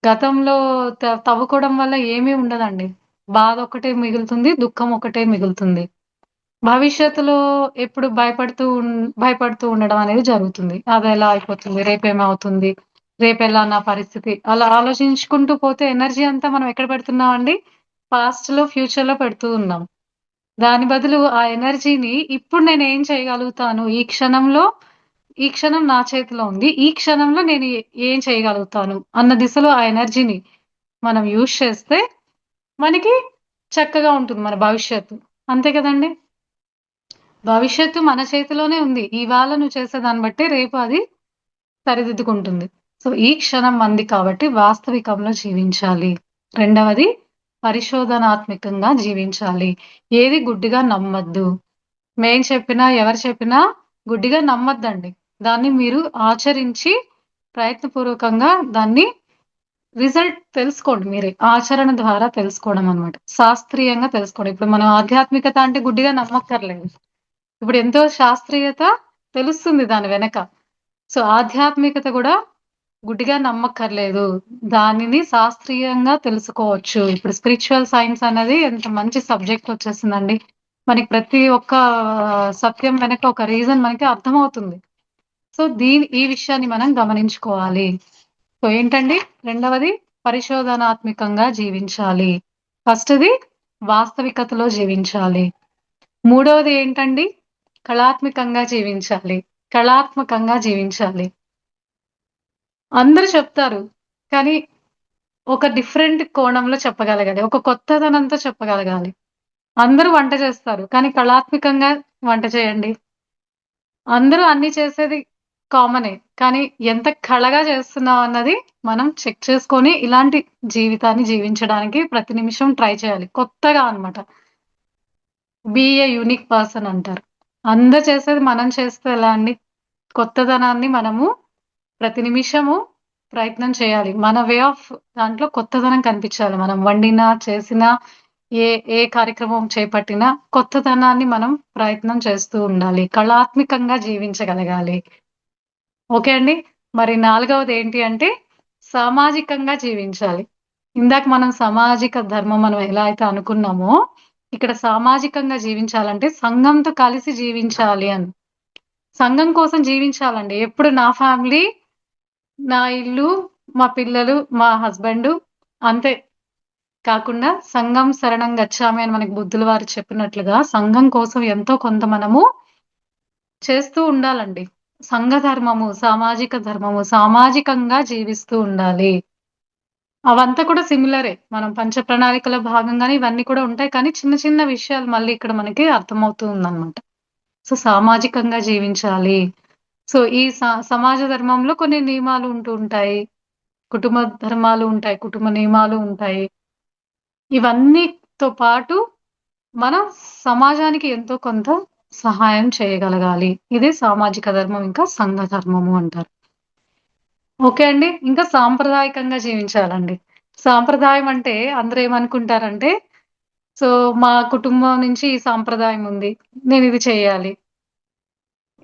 గతంలో తవ్వుకోవడం వల్ల ఏమీ ఉండదండి. బాధ ఒక్కటే మిగులుతుంది. దుఃఖం ఒకటే మిగులుతుంది. భవిష్యత్తులో ఎప్పుడు భయపడుతూ ఉండడం అనేది జరుగుతుంది. అదెలా అయిపోతుంది? రేపేమవుతుంది? రేపెలా నా పరిస్థితి? అలా ఆలోచించుకుంటూ పోతే ఎనర్జీ అంతా మనం ఎక్కడ పెడుతున్నామండి? పాస్ట్‌లో, ఫ్యూచర్‌లో పెడుతూ ఉన్నాం. దాని బదులు ఆ ఎనర్జీని ఇప్పుడు నేనేం చేయగలుగుతాను? ఈ క్షణం నా చేతిలో ఉంది. ఈ క్షణంలో నేను ఏం చేయగలుగుతాను? అన్న దిశలో ఆ ఎనర్జీని మనం యూజ్ చేస్తే మనకి చక్కగా ఉంటుంది మన భవిష్యత్తు. అంతే కదండీ! భవిష్యత్తు మన చేతిలోనే ఉంది. ఇవాళ నువ్వు చేసే దాన్ని బట్టి రేపు అది సరిదిద్దుకుంటుంది. సో, ఈ క్షణం మనది కాబట్టి వాస్తవికంలో జీవించాలి. రెండవది పరిశోధనాత్మకంగా జీవించాలి. ఏది గుడ్డిగా నమ్మొద్దు. మేం చెప్పినా, ఎవరు చెప్పినా గుడ్డిగా నమ్మొద్దండి. దాన్ని మీరు ఆచరించి ప్రయత్నపూర్వకంగా దాన్ని రిజల్ట్ తెలుసుకోండి మీరే. ఆచరణ ద్వారా తెలుసుకోవడం అన్నమాట. శాస్త్రీయంగా తెలుసుకోవడం. ఇప్పుడు మనం ఆధ్యాత్మికత అంటే గుడ్డిగా నమ్మక్కర్లేదు. ఇప్పుడు ఎంతో శాస్త్రీయత తెలుస్తుంది దాని వెనక. సో, ఆధ్యాత్మికత గూడా గుడ్డిగా నమ్మక్కర్లేదు. దానిని శాస్త్రీయంగా తెలుసుకోవచ్చు. ఇప్పుడు స్పిరిచ్యువల్ సైన్స్ అనేది ఎంత మంచి సబ్జెక్ట్ వచ్చేసిందండి. మనకి ప్రతి ఒక్క సత్యం వెనక ఒక రీజన్ మనకి అర్థమవుతుంది. సో, ఈ విషయాన్ని మనం గమనించుకోవాలి. సో, ఏంటండి? రెండవది పరిశోధనాత్మకంగా జీవించాలి. ఫస్ట్‌ది వాస్తవికతలో జీవించాలి. మూడవది ఏంటండి? కళాత్మకంగా జీవించాలి. కళాత్మకంగా జీవించాలి. అందరూ చెప్తారు. కానీ ఒక డిఫరెంట్ కోణంలో చెప్పగలగాలి. ఒక కొత్తదనంతో చెప్పగలగాలి. అందరూ వంట చేస్తారు. కానీ కళాత్మకంగా వంట చేయండి. అందరూ అన్నీ చేసేది కామనే. కానీ ఎంత కళగా చేస్తున్నాం అన్నది మనం చెక్ చేసుకొని ఇలాంటి జీవితాన్ని జీవించడానికి ప్రతి నిమిషం ట్రై చేయాలి. కొత్తగా అన్నమాట. బీ ఏ యూనిక్ పర్సన్ అంటారు. అందరూ చేసేది మనం చేస్తే ఎలా అండి? కొత్తదనాన్ని మనము ప్రతి నిమిషము ప్రయత్నం చేయాలి. మన వే ఆఫ్ దాంట్లో కొత్తదనం కనిపించాలి. మనం వండినా, చేసినా, ఏ ఏ కార్యక్రమం చేపట్టినా కొత్తదనాన్ని మనం ప్రయత్నం చేస్తూ ఉండాలి. కళాత్మకంగా జీవించగలగాలి. ఓకే అండి. మరి 4వది ఏంటి అంటే సామాజికంగా జీవించాలి. ఇందాక మనం సామాజిక ధర్మం మనం ఎలా అయితే అనుకున్నామో, ఇక్కడ సామాజికంగా జీవించాలంటే సంఘంతో కలిసి జీవించాలి అని. సంఘం కోసం జీవించాలండి. ఎప్పుడు నా ఫ్యామిలీ, నా ఇల్లు, మా పిల్లలు, మా హస్బెండు అంతే కాకుండా సంఘం శరణం గచ్చామి అని మనకి బుద్ధుల వారు చెప్పినట్లుగా సంఘం కోసం ఎంతో కొంత మనము చేస్తూ ఉండాలండి. సంఘ ధర్మము, సామాజిక ధర్మము, సామాజికంగా జీవిస్తూ ఉండాలి. అవంతా కూడా సిమిలరే. మనం పంచ ప్రణాళికలో భాగంగానే ఇవన్నీ కూడా ఉంటాయి. కానీ చిన్న చిన్న విషయాలు మళ్ళీ ఇక్కడ మనకి అర్థమవుతూ ఉందన్నమాట. సో, సామాజికంగా జీవించాలి. సో, ఈ సమాజ ధర్మంలో కొన్ని నియమాలు ఉంటూ ఉంటాయి. కుటుంబ ధర్మాలు ఉంటాయి. కుటుంబ నియమాలు ఉంటాయి. ఇవన్నీతో పాటు మనం సమాజానికి ఎంతో కొంత సహాయం చేయగలగాలి. ఇదే సామాజిక ధర్మం, ఇంకా సంఘ ధర్మము అంటారు. ఓకే అండి. ఇంకా సాంప్రదాయకంగా జీవించాలండి. సాంప్రదాయం అంటే అందరూ ఏమనుకుంటారంటే, సో, మా కుటుంబం నుంచి ఈ సాంప్రదాయం ఉంది. నేనిది చేయాలి.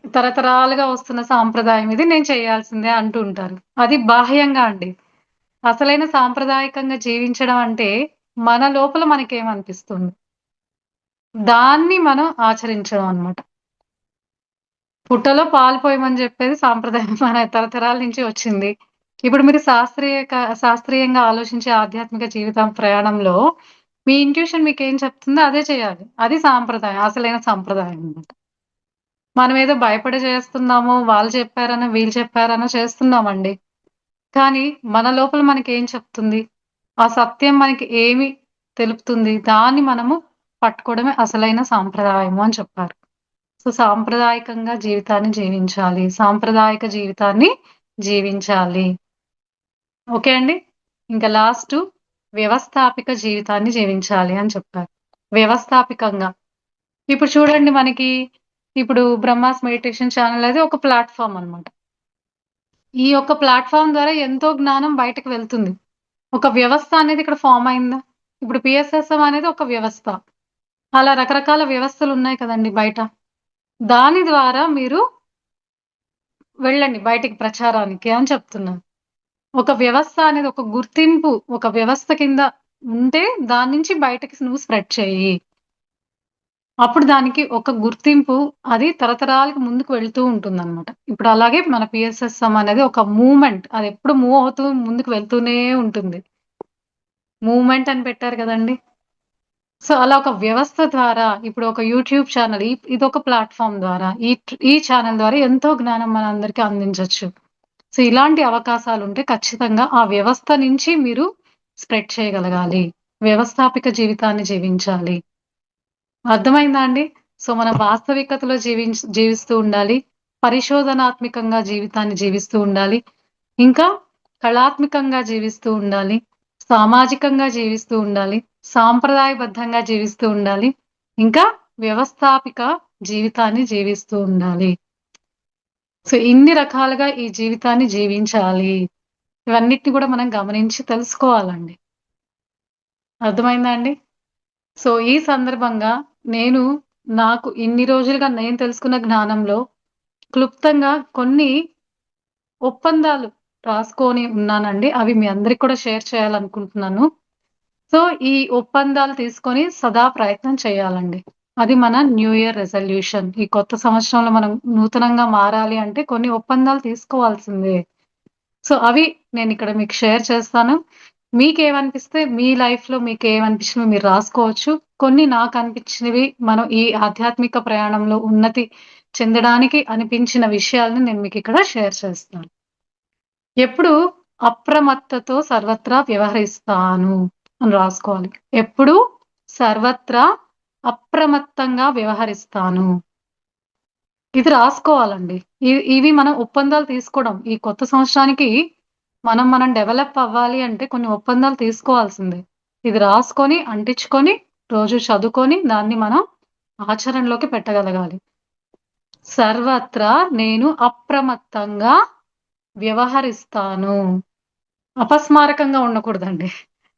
తరతరాలుగా వస్తున్న సాంప్రదాయం ఇది. నేను చేయాల్సిందే అంటూ ఉంటారు. అది బాహ్యంగా అండి. అసలైన సాంప్రదాయకంగా జీవించడం అంటే మన లోపల మనకేమనిపిస్తుంది? దాన్ని మనం ఆచరించడం అన్నమాట. పుట్టలో పాలు పోయమని చెప్పేది సాంప్రదాయం మన తరతరాల నుంచి వచ్చింది. ఇప్పుడు మీరు శాస్త్రీయంగా ఆలోచించే ఆధ్యాత్మిక జీవితం ప్రయాణంలో మీ ఇంట్యూషన్ మీకేం చెప్తుందో అదే చేయాలి. అది సాంప్రదాయం. అసలైన సాంప్రదాయం అన్నమాట. మనమేదో భయపడి చేస్తున్నాము, వాళ్ళు చెప్పారనో, వీళ్ళు చెప్పారనో చేస్తున్నామండి. కానీ మన లోపల మనకేం చెప్తుంది? ఆ సత్యం మనకి ఏమి తెలుపుతుంది? దాన్ని మనము పట్టుకోవడమే అసలైన సాంప్రదాయము అని చెప్పారు. సో, సాంప్రదాయకంగా జీవితాన్ని జీవించాలి. సాంప్రదాయక జీవితాన్ని జీవించాలి. ఓకే అండి. ఇంకా లాస్టు వ్యవస్థాపిక జీవితాన్ని జీవించాలి అని చెప్పారు. వ్యవస్థాపికంగా. ఇప్పుడు చూడండి మనకి ఇప్పుడు బ్రహ్మాస్ మెడిటేషన్ ఛానల్ అనేది ఒక ప్లాట్‌ఫార్మ్ అన్నమాట. ఈ యొక్క ప్లాట్‌ఫార్మ్ ద్వారా ఎంతో జ్ఞానం బయటకు వెళ్తుంది. ఒక వ్యవస్థ అనేది ఇక్కడ ఫార్మ్ అయిందా? ఇప్పుడు పిఎస్ఎస్ఎం అనేది ఒక వ్యవస్థ. అలా రకరకాల వ్యవస్థలున్నాయి కదండీ బయట. దాని ద్వారా మీరు వెళ్ళండి బయటికి ప్రచారానికి అని చెప్తున్నాను. ఒక వ్యవస్థ అనేది ఒక గుర్తింపు, ఒక వ్యవస్థ కింద ఉంటే దాని నుంచి బయటకి నువ్వు స్ప్రెడ్ చెయ్యి. అప్పుడు దానికి ఒక గుర్తింపు అది తరతరాలకు ముందుకు వెళ్తూ ఉంటుందన్నమాట. ఇప్పుడు అలాగే మన పిఎస్ఎస్ఎం అనేది ఒక మూవ్‌మెంట్. అది ఎప్పుడు మూవ్ అవుతూ ముందుకు వెళ్తూనే ఉంటుంది. మూవ్‌మెంట్ అని పెట్టారు కదండీ! సో, అలా ఒక వ్యవస్థ ద్వారా ఇప్పుడు ఒక యూట్యూబ్ ఛానల్ ఇదొక ప్లాట్‌ఫార్మ్ ద్వారా ఈ ఛానల్ ద్వారా ఎంతో జ్ఞానం మనందరికీ అందించొచ్చు. సో, ఇలాంటి అవకాశాలుంటే ఖచ్చితంగా ఆ వ్యవస్థ నుంచి మీరు స్ప్రెడ్ చేయగలగాలి. వ్యవస్థాపిక జీవితాన్ని జీవించాలి. అర్థమైందా అండి? సో, మనం వాస్తవికతలో జీవిస్తూ ఉండాలి. పరిశోధనాత్మకంగా జీవితాన్ని జీవిస్తూ ఉండాలి. ఇంకా కళాత్మకంగా జీవిస్తూ ఉండాలి. సామాజికంగా జీవిస్తూ ఉండాలి. సాంప్రదాయబద్ధంగా జీవిస్తూ ఉండాలి. ఇంకా వ్యవస్థాపిక జీవితాన్ని జీవిస్తూ ఉండాలి. సో, ఇన్ని రకాలుగా ఈ జీవితాన్ని జీవించాలి. ఇవన్నిటిని కూడా మనం గమనించి తెలుసుకోవాలండి. అర్థమైందా అండి? సో, ఈ సందర్భంగా నేను నాకు ఇన్ని రోజులుగా నేను తెలుసుకున్న జ్ఞానంలో క్లుప్తంగా కొన్ని ఒప్పందాలు రాసుకొని ఉన్నానండి. అవి మీ అందరికి కూడా షేర్ చేయాలనుకుంటున్నాను. సో, ఈ ఒప్పందాలు తీసుకొని సదా ప్రయత్నం చేయాలండి. అది మన న్యూ ఇయర్ రిజల్యూషన్. ఈ కొత్త సంవత్సరంలో మనం నూతనంగా మారాలి అంటే కొన్ని ఒప్పందాలు తీసుకోవాల్సిందే. సో, అవి నేనిక్కడ మీకు షేర్ చేస్తాను. మీకేమనిపిస్తే మీ లైఫ్‌లో మీకేమనిపించినవి మీరు రాసుకోవచ్చు. కొన్ని నాకనిపించినవి మనం ఈ ఆధ్యాత్మిక ప్రయాణంలో ఉన్నతి చెందడానికి అనిపించిన విషయాలను నేను మీకిక్కడ షేర్ చేస్తాను. ఎప్పుడు అప్రమత్తతో సర్వత్రా వ్యవహరిస్తాను అని రాసుకోవాలి. ఎప్పుడు సర్వత్రా అప్రమత్తంగా వ్యవహరిస్తాను. ఇది రాసుకోవాలండి. ఇవి మనం ఒప్పందాలు తీసుకోవడం. ఈ కొత్త సంవత్సరానికి మనం డెవలప్ అవ్వాలి అంటే కొన్ని ఒప్పందాలు తీసుకోవాల్సిందే. ఇది రాసుకొని, అంటించుకొని, రోజు చదువుకొని దాన్ని మనం ఆచరణలోకి పెట్టగలగాలి. సర్వత్రా నేను అప్రమత్తంగా వ్యవహరిస్తాను. అపస్మారకంగా ఉండకూడదండి.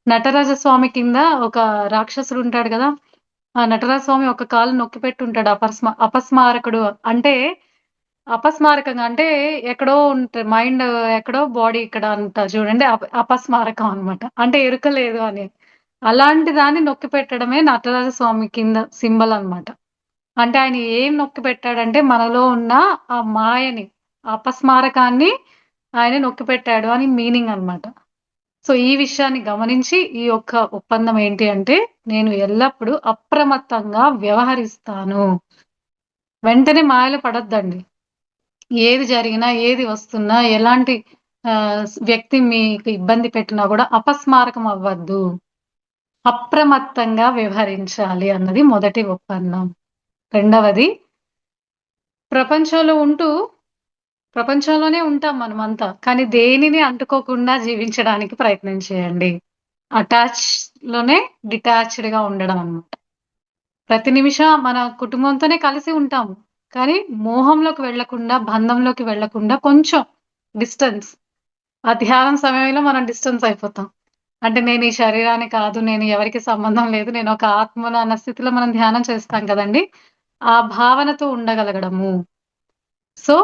నటరాజస్వామి కింద ఒక రాక్షసుడు ఉంటాడు కదా! ఆ నటరాజస్వామి ఒక కాలు నొక్కిపెట్టుంటాడు. అపస్మారకుడు అంటే అపస్మారకంగా అంటే ఎక్కడో మైండ్ ఎక్కడో బాడీ ఇక్కడ అంటారు చూడండి. అపస్మారకం అన్నమాట. అంటే ఎరుక లేదు అని. అలాంటి దాన్ని నొక్కిపెట్టడమే నటరాజస్వామి కింద సింబల్ అన్నమాట. అంటే ఆయన ఏం నొక్కిపెట్టాడంటే మనలో ఉన్న ఆ మాయని, అపస్మారకాన్ని ఆయన నొక్కిపెట్టాడు అని మీనింగ్ అన్నమాట. సో, ఈ విషయాన్ని గమనించి ఈ యొక్క ఒప్పందం ఏంటి అంటే, నేను ఎల్లప్పుడూ అప్రమత్తంగా వ్యవహరిస్తాను. వెంటనే మాయలో పడొద్దండి. ఏది జరిగినా, ఏది వస్తున్నా, ఎలాంటి వ్యక్తి మీకు ఇబ్బంది పెట్టినా గూడా అపస్మారకం అవ్వద్దు. అప్రమత్తంగా వ్యవహరించాలి అన్నది మొదటి ఒప్పందం. రెండవది ప్రపంచంలో ఉంటూ ప్రపంచంలోనే ఉంటాం మనమంతా. కానీ దేనిని అంటుకోకుండా జీవించడానికి ప్రయత్నం చేయండి. అటాచ్‌లోనే డిటాచ్డ్‌గా ఉండడం అన్నమాట. ప్రతి నిమిషం మన కుటుంబంతోనే కలిసి ఉంటాము. కానీ మోహంలోకి వెళ్ళకుండా, బంధంలోకి వెళ్ళకుండా కొంచెం డిస్టెన్స్. ఆ ధ్యానం సమయంలో మనం డిస్టెన్స్ అయిపోతాం. అంటే నేను ఈ శరీరాన్ని కాదు, నేను ఎవరికీ సంబంధం లేదు, నేను ఒక ఆత్మను అన్న స్థితిలో మనం ధ్యానం చేస్తాం కదండీ! ఆ భావనతో ఉండగలగడము. సో,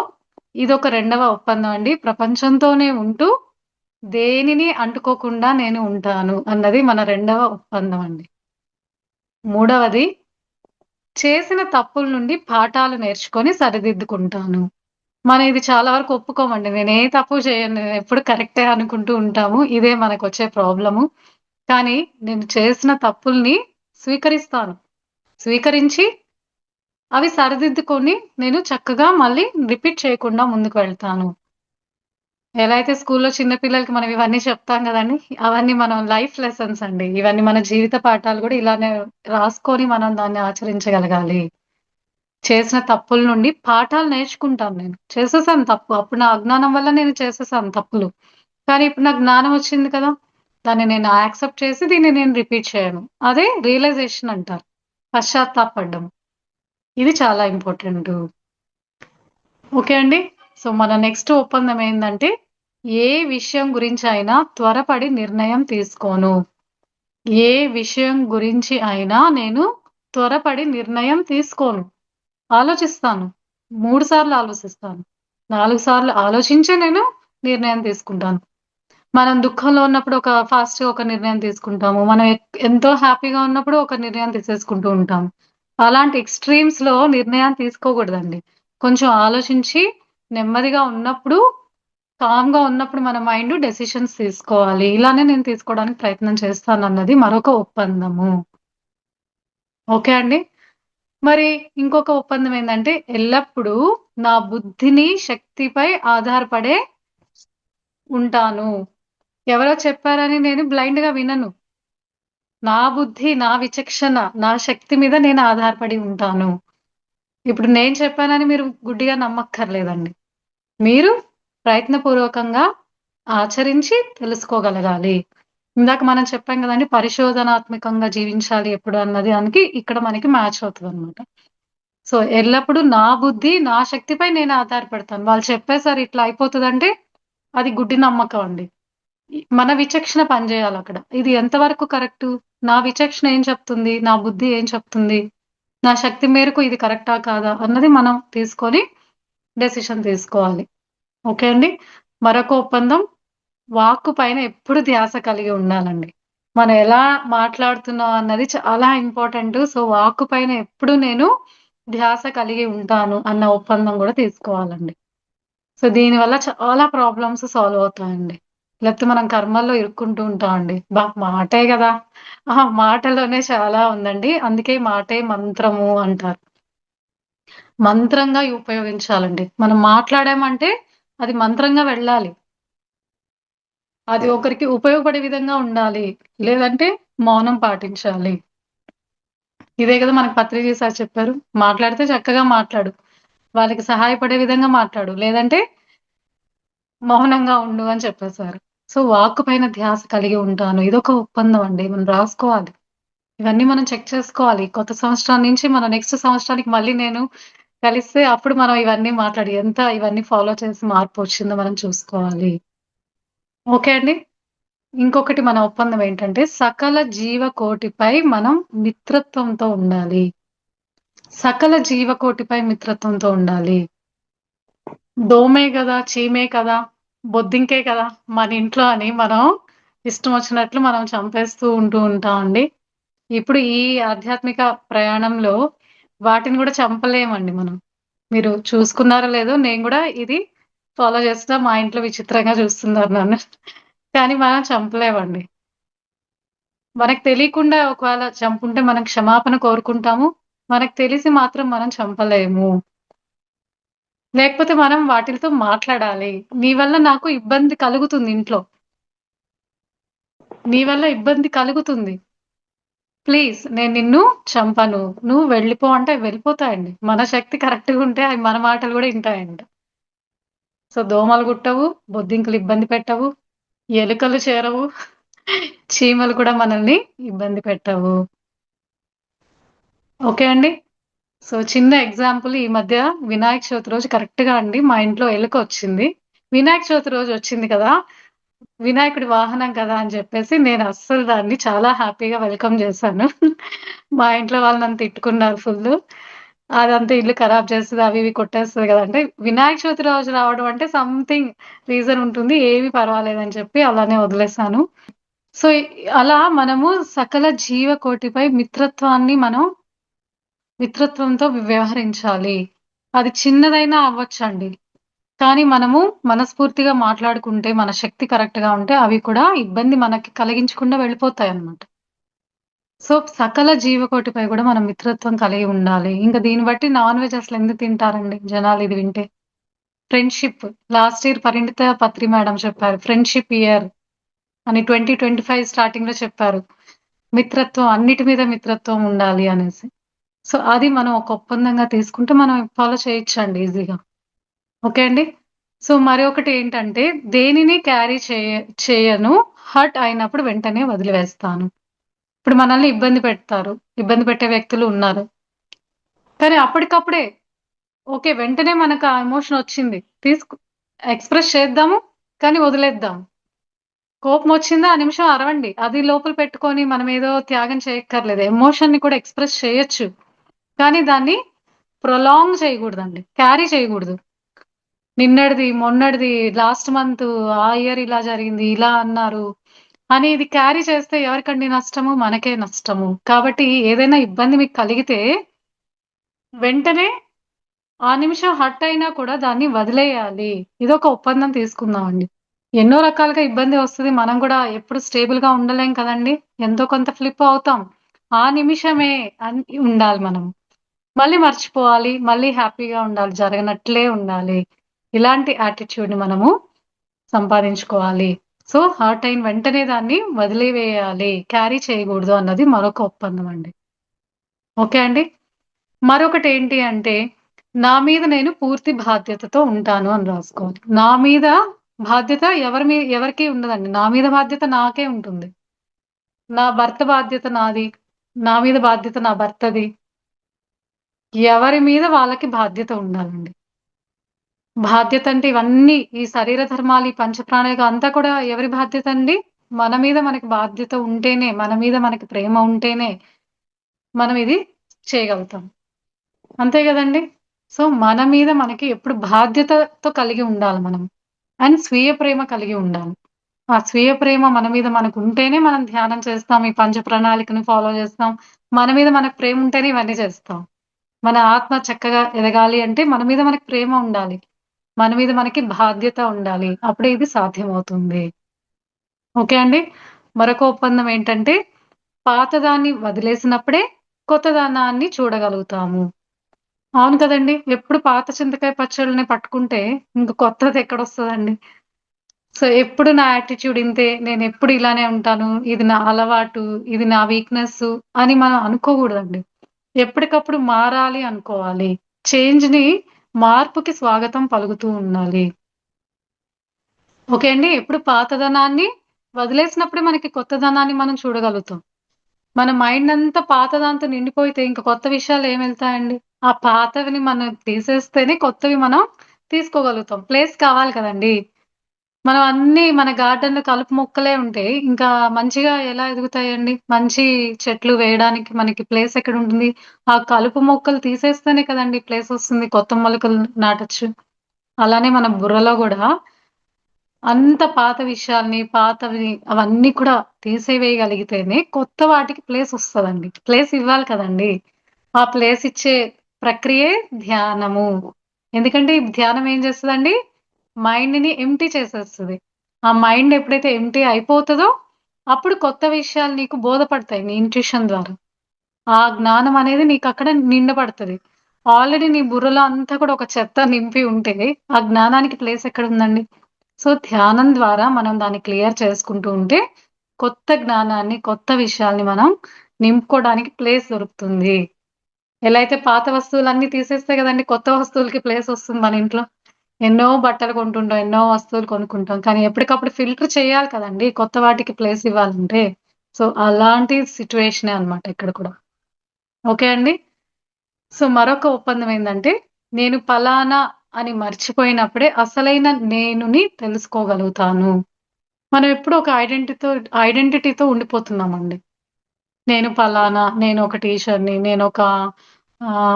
ఇదొక రెండవ ఒప్పందం అండి. ప్రపంచంతోనే ఉంటూ దేనిని అంటుకోకుండా నేను ఉంటాను అన్నది మన రెండవ ఒప్పందం అండి. మూడవది చేసిన తప్పుల నుండి పాఠాలు నేర్చుకొని సరిదిద్దుకుంటాను. మనం ఇది చాలా వరకు ఒప్పుకోమండి. నేనే తప్పు చేయను. నేనెప్పుడు కరెక్టే అనుకుంటూ ఉంటాము. ఇదే మనకొచ్చే ప్రాబ్లము. కానీ నేను చేసిన తప్పుల్ని స్వీకరిస్తాను. స్వీకరించి అవి సరిదిద్దుకొని నేను చక్కగా మళ్ళీ రిపీట్ చేయకుండా ముందుకు వెళ్తాను. ఎలా అయితే స్కూల్‌లో చిన్న పిల్లలకి మనం ఇవన్నీ చెప్తాం గదండీ! అవన్నీ మనం లైఫ్ లెసన్స్ అండి. ఇవన్నీ మన జీవిత పాఠాలు గూడా ఇలానే రాసుకొని మనం దాన్ని ఆచరించగలగాలి. చేసిన తప్పుల నుండి పాఠాలు నేర్చుకుంటాను నేను. చేసేసాను తప్పు. అప్పుడు నా అజ్ఞానం వల్ల నేను చేసేసాను తప్పులు. కానీ ఇప్పుడు నాకు జ్ఞానం వచ్చింది కదా! దాన్ని నేను యాక్సెప్ట్ చేసి దీన్ని నేను రిపీట్ చేయను. అదే రియలైజేషన్ అంటారు. పశ్చాత్తాపపడ్డం. ఇది చాలా ఇంపార్టెంటు. ఓకే అండి. సో, మన నెక్స్ట్ ఒప్పందం ఏందంటే, ఏ విషయం గురించైనా త్వరపడి నిర్ణయం తీసుకోను. ఏ విషయం గురించి అయినా నేను త్వరపడి నిర్ణయం తీసుకోను. ఆలోచిస్తాను. 3 సార్లు ఆలోచిస్తాను. 4 సార్లు ఆలోచించే నేను నిర్ణయం తీసుకుంటాను. మనం దుఃఖంలో ఉన్నప్పుడు ఫాస్ట్‌గా ఒక నిర్ణయం తీసుకుంటాము. మనం ఎంతో హ్యాపీగా ఉన్నప్పుడు ఒక నిర్ణయం తీసేసుకుంటూ ఉంటాం. అలాంటి ఎక్స్‌ట్రీమ్స్‌లో నిర్ణయాన్ని తీసుకోకూడదండి. కొంచెం ఆలోచించి నెమ్మదిగా ఉన్నప్పుడు, కామ్‌గా ఉన్నప్పుడు మన మైండ్ డెసిషన్స్ తీసుకోవాలి. ఇలానే నేను తీసుకోవడానికి ప్రయత్నం చేస్తానన్నది మరొక ఒప్పందము. ఓకే అండి. మరి ఇంకొక ఒప్పందం ఏందంటే, ఎల్లప్పుడూ నా బుద్ధిని, శక్తిపై ఆధారపడే ఉంటాను. ఎవరో చెప్పారని నేను బ్లైండ్‌గా వినను. నా బుద్ధి, నా విచక్షణ, నా శక్తి మీద నేను ఆధారపడి ఉంటాను. ఇప్పుడు నేను చెప్పానని మీరు గుడ్డిగా నమ్మక్కర్లేదండి. మీరు ప్రయత్నపూర్వకంగా ఆచరించి తెలుసుకోగలగాలి. ఇందాక మనం చెప్పాం గదండీ! పరిశోధనాత్మకంగా జీవించాలి ఎప్పుడు అన్నది దానికి ఇక్కడ మనకి మ్యాచ్ అవుతదనమాట. సో, ఎల్లప్పుడూ నా బుద్ధి, నా శక్తిపై నేను ఆధారపడతాను. వాళ్ళు చెప్పేసారు ఇట్లా అయిపోతదంటే, అది గుడ్డి నమ్మకం అండి. మన విచక్షణ పనిజేయాలక్కడ. ఇది ఎంతవరకు కరెక్టు? నా విచక్షణ ఏం చెప్తుంది? నా బుద్ధి ఏం చెప్తుంది? నా శక్తి మేరకు ఇది కరెక్టా? కాదా? అన్నది మనం తీసుకొని డెసిషన్ తీసుకోవాలి. ఓకే అండి. మరొక ఒప్పందం వాక్కు పైన ఎప్పుడు ధ్యాస కలిగి ఉండాలండి. మనం ఎలా మాట్లాడుతున్నాం అన్నది చాలా ఇంపార్టెంటు. సో, వాక్కు పైన ఎప్పుడు నేను ధ్యాస కలిగి ఉంటాను అన్న ఒప్పందం గూడా తీసుకోవాలండి. సో, దీనివల్ల చాలా ప్రాబ్లమ్స్ సాల్వ్ అవుతాయండి. లేకపోతే మనం కర్మల్లో ఇరుక్కుంటూ ఉంటామండి. మాటే గదా! అహా! మాటలోనే చాలా ఉందండి. అందుకే మాటే మంత్రము అంటారు. మంత్రంగా ఉపయోగించాలండి. మనం మాట్లాడామంటే అది మంత్రంగా వెళ్ళాలి. అది ఒకరికి ఉపయోగపడే విధంగా ఉండాలి. లేదంటే మౌనం పాటించాలి. ఇదే గదా మనకు పత్రిజీ సార్ చెప్పారు. మాట్లాడితే చక్కగా మాట్లాడు. వాళ్ళకి సహాయపడే విధంగా మాట్లాడు. లేదంటే మౌనంగా ఉండు అని చెప్పేసారు. సో, వాక్కు పైన ధ్యాస కలిగి ఉంటాను. ఇదొక ఒప్పందం అండి. మనం రాసుకోవాలి. ఇవన్నీ మనం చెక్ చేసుకోవాలి. కొత్త సంవత్సరం నుంచి మన నెక్స్ట్ సంవత్సరానికి మళ్ళీ నేను కలిస్తే అప్పుడు మనం ఇవన్నీ మాట్లాడి ఇవన్నీ ఫాలో చేసి మార్పు వచ్చిందో మనం చూసుకోవాలి. ఓకే అండి. ఇంకొకటి మన ఒప్పందం ఏంటంటే సకల జీవకోటిపై మనం మిత్రత్వంతో ఉండాలి. సకల జీవకోటిపై మిత్రత్వంతో ఉండాలి. దోమే కదా, చీమే కదా, బొద్దింకే కదా మన ఇంట్లో అని మనం ఇష్టం వచ్చినట్లు మనం చంపేస్తూ ఉంటామండి. ఇప్పుడు ఈ ఆధ్యాత్మిక ప్రయాణంలో వాటిని కూడా చంపలేమండి మనం. మీరు చూసుకున్నారో లేదో నేను కూడా ఇది ఫాలో చేస్తున్నా. మా ఇంట్లో విచిత్రంగా చూస్తున్నారు నన్ను. కానీ మనం చంపలేమండి. మనకు తెలియకుండా ఒకవేళ చంపుంటే మనం క్షమాపణ కోరుకుంటాము. మనకు తెలిసి మాత్రం మనం చంపలేము. లేకపోతే మనం వాటిలతో మాట్లాడాలి. నీ వల్ల నాకు ఇబ్బంది కలుగుతుంది ఇంట్లో. నీ వల్ల ఇబ్బంది కలుగుతుంది. ప్లీజ్ నేను నిన్ను చంపను. నువ్వు వెళ్ళిపో అంటే అవి వెళ్ళిపోతాయండి. మన శక్తి కరెక్ట్‌గా ఉంటే అవి మన మాటలు కూడా ఇంటాయంట. సో, దోమలు గుట్టవు, బొద్దింకలు ఇబ్బంది పెట్టవు, ఎలుకలు చేరవు, చీమలు కూడా మనల్ని ఇబ్బంది పెట్టవు. ఓకే అండి. సో, చిన్న ఎగ్జాంపుల్ ఈ మధ్య వినాయక చవితి రోజు కరెక్ట్‌గా అండి మా ఇంట్లో ఎలుక వచ్చింది. వినాయక చవితి రోజు వచ్చింది కదా! వినాయకుడి వాహనం కదా అని చెప్పేసి నేను అస్సలు దాన్ని చాలా హ్యాపీగా వెల్కమ్ చేశాను. మా ఇంట్లో వాళ్ళు నన్ను తిట్టుకున్నారు ఫుల్లు. అదంతా ఇల్లు ఖరాబ్ చేస్తది, అవి ఇవి కొట్టేస్తది కదా! అంటే వినాయక చవితి రోజు రావడం అంటే సంథింగ్ రీజన్ ఉంటుంది. ఏమి పర్వాలేదని చెప్పి అలానే వదిలేసాను. సో, అలా మనము సకల జీవకోటిపై మిత్రత్వంతో వ్యవహరించాలి. అది చిన్నదైనా అవ్వచ్చండి. కానీ మనము మనస్ఫూర్తిగా మాట్లాడుకుంటే, మన శక్తి కరెక్ట్‌గా ఉంటే అవి కూడా ఇబ్బంది మనకి కలిగించకుండా వెళ్ళిపోతాయన్నమాట. సో, సకల జీవకోటిపై కూడా మనం మిత్రత్వం కలిగి ఉండాలి. ఇంక దీన్ని బట్టి నాన్ వెజ్ అసలెందుకు తింటారండి జనాలు ఇది వింటే? ఫ్రెండ్‌షిప్ లాస్ట్ ఇయర్ పరిణిత పత్రి మేడం చెప్పారు. ఫ్రెండ్‌షిప్ ఇయర్ అని 2025 స్టార్టింగ్‌లో చెప్పారు. మిత్రత్వం అన్నిటి మీద మిత్రత్వం ఉండాలి అనేసి. సో, అది మనం ఒక ఒప్పందంగా తీసుకుంటే మనం ఫాలో చేయొచ్చండి ఈజీగా. ఓకే అండి. సో, మరొకటి ఏంటంటే దేనిని క్యారీ చేయను. హర్ట్ అయినప్పుడు వెంటనే వదిలివేస్తాను. ఇప్పుడు మనల్ని ఇబ్బంది పెడతారు. ఇబ్బంది పెట్టే వ్యక్తులు ఉన్నారు. కానీ అప్పటికప్పుడే ఓకే. వెంటనే మనకు ఆ ఎమోషన్ వచ్చింది. ఎక్స్‌ప్రెస్ చేద్దాము. కానీ వదిలేద్దాం. కోపమొచ్చిందా ఆ నిమిషం అరవండి. అది లోపల పెట్టుకొని మనమేదో త్యాగం చేయక్కర్లేదు. ఎమోషన్‌ని కూడా ఎక్స్‌ప్రెస్ చేయొచ్చు. కానీ దాన్ని ప్రొలాంగ్ చేయగూడదండి. క్యారీ చేయగూడదు. నిన్నటిది, మొన్నటిది, లాస్ట్ మంత్, ఆ ఇయర్ ఇలా జరిగింది, ఇలా అన్నారు అని ఇది క్యారీ చేస్తే ఎవరికండి నష్టము? మనకే నష్టము. కాబట్టి ఏదైనా ఇబ్బంది మీకు కలిగితే వెంటనే ఆ నిమిషం హర్ట్ అయినా కూడా దాన్ని వదిలేయాలి. ఇదొక ఒప్పందం తీసుకుందామండి. ఎన్నో రకాలుగా ఇబ్బంది వస్తది. మనం గూడా ఎప్పుడు స్టేబుల్‌గా ఉండలేం కదండీ! ఎంతో కొంత ఫ్లిప్ అవుతాం. ఆ నిమిషమే అని ఉండాలి మనం. మళ్ళీ మర్చిపోవాలి. మళ్ళీ హ్యాపీగా ఉండాలి. జరగనట్లే ఉండాలి. ఇలాంటి యాటిట్యూడ్‌ని మనము సంపాదించుకోవాలి. సో, హర్ట్ అయిన వెంటనే దాన్ని వదిలివేయాలి. క్యారీ చేయగూడదు అన్నది మరొక ఒప్పందం అండి. ఓకే అండి. మరొకటేంటి అంటే, నా మీద నేను పూర్తి బాధ్యతతో ఉంటాను అని రాసుకోవాలి. నా మీద బాధ్యత ఎవరికీ ఉండదండి. నా మీద బాధ్యత నాకే ఉంటుంది. నా భర్త బాధ్యత నాది. నా మీద బాధ్యత నా భర్తది. ఎవరి మీద వాళ్ళకి బాధ్యత ఉండాలండి. బాధ్యత అంటే ఇవన్నీ ఈ శరీర ధర్మాలు, ఈ పంచప్రాణాలు అంతా కూడా ఎవరి బాధ్యత అండి? మన మీద మనకి బాధ్యత ఉంటేనే, మన మీద మనకి ప్రేమ ఉంటేనే మనం ఇది చేయగలుగుతాం. అంతే గదండీ! సో, మన మీద మనకి ఎప్పుడు బాధ్యతతో కలిగి ఉండాలి మనం. అండ్ స్వీయ ప్రేమ కలిగి ఉండాలి. ఆ స్వీయ ప్రేమ మన మీద మనకుంటేనే మనం ధ్యానం చేస్తాం. ఈ పంచ ప్రణాళికను ఫాలో చేస్తాం. మన మీద మనకు ప్రేమ ఉంటేనే ఇవన్నీ చేస్తాం. మన ఆత్మ చక్కగా ఎదగాలి అంటే మన మీద మనకు ప్రేమ ఉండాలి. మన మీద మనకి బాధ్యత ఉండాలి. అప్పుడే ఇది సాధ్యమవుతుంది. ఓకే అండి. మరొక ఒప్పందం ఏంటంటే, పాతదాన్ని వదిలేసినప్పుడే కొత్తదనాన్ని చూడగలుగుతాము. అవును కదండీ! ఎప్పుడు పాత చింతకాయ పచ్చళ్ళనే పట్టుకుంటే ఇంక కొత్తది ఎక్కడొస్తదండి? సో, ఎప్పుడు నా యాటిట్యూడ్ ఇంతే. నేనెప్పుడు ఇలానే ఉంటాను. ఇది నా అలవాటు. ఇది నా వీక్‌నెస్సు అని మనం అనుకోగూడదండి. ఎప్పటికప్పుడు మారాలి అనుకోవాలి. చేంజ్‌ని మార్పుకి స్వాగతం పలుకుతూ ఉండాలి. ఓకే అండి. ఎప్పుడు పాతదనాన్ని వదిలేసినప్పుడే మనకి కొత్తదనాన్ని మనం చూడగలుగుతాం. మన మైండ్ అంతా పాత దాంతో నిండిపోతే ఇంక కొత్త విషయాలు ఏమెళ్తాయండి? ఆ పాతవిని మనం తీసేస్తేనే కొత్తవి మనం తీసుకోగలుగుతాం. ప్లేస్ కావాలి కదండీ! మనం అన్నీ మన గార్డెన్‌లో కలుపు మొక్కలే ఉంటే, ఇంకా మంచిగా ఎలా ఎదుగుతాయండి? మంచి చెట్లు వేయడానికి మనకి ప్లేస్ ఎక్కడుంటుంది? ఆ కలుపు మొక్కలు తీసేస్తేనే కదండీ ప్లేసొస్తుంది. కొత్త మొలకలు నాటొచ్చు. అలానే మన బుర్రలో గూడా అంత పాత విషయాల్ని, పాతవి అవన్నీ కూడా తీసివేయగలిగితేనే కొత్త వాటికి ప్లేసొస్తదండి. ప్లేస్ ఇవ్వాలి కదండీ! ఆ ప్లేస్ ఇచ్చే ప్రక్రియే ధ్యానము. ఎందుకంటే ఈ ధ్యానం ఏం చేస్తదండి? మైండ్‌ని ఎంప్టీ చేసేస్తది. ఆ మైండ్ ఎప్పుడైతే ఎంప్టీ అయిపోతదో, అప్పుడు కొత్త విషయాలు నీకు బోధపడతాయి నీ ఇంట్యూషన్ ద్వారా. ఆ జ్ఞానం అనేది నీకక్కడ నిండబడతది. ఆల్రెడీ నీ బుర్రలో అంతా కూడా ఒక చెత్త నింపి ఉంటే, ఆ జ్ఞానానికి ప్లేస్ ఎక్కడుందండి? సో, ధ్యానం ద్వారా మనం దాన్ని క్లియర్ చేసుకుంటూ ఉంటే, కొత్త జ్ఞానాన్ని, కొత్త విషయాల్ని మనం నింపుకోవడానికి ప్లేస్ దొరుకుతుంది. ఎలా అయితే పాత వస్తువులన్నీ తీసేస్తే గదండీ కొత్త వస్తువులకి ప్లేసొస్తుంది మన ఇంట్లో. ఎన్నో బట్టలు కొంటుంటాం, ఎన్నో వస్తువులు కొనుక్కుంటాం. కానీ ఎప్పటికప్పుడు ఫిల్టర్ చేయాలి కదండీ కొత్త వాటికి ప్లేస్ ఇవ్వాలంటే. సో, అలాంటి సిట్యుయేషనే అన్నమాట ఇక్కడ కూడా. ఓకే అండి. సో, మరొక ఒప్పందం ఏందంటే, నేను పలానా అని మర్చిపోయినప్పుడే అసలైన నేనుని తెలుసుకోగలుగుతాను. మనం ఎప్పుడూ ఒక ఐడెంటిటీతో ఉండిపోతున్నామండి. నేను పలానా, నేనొక టీచర్‌ని, నేనొక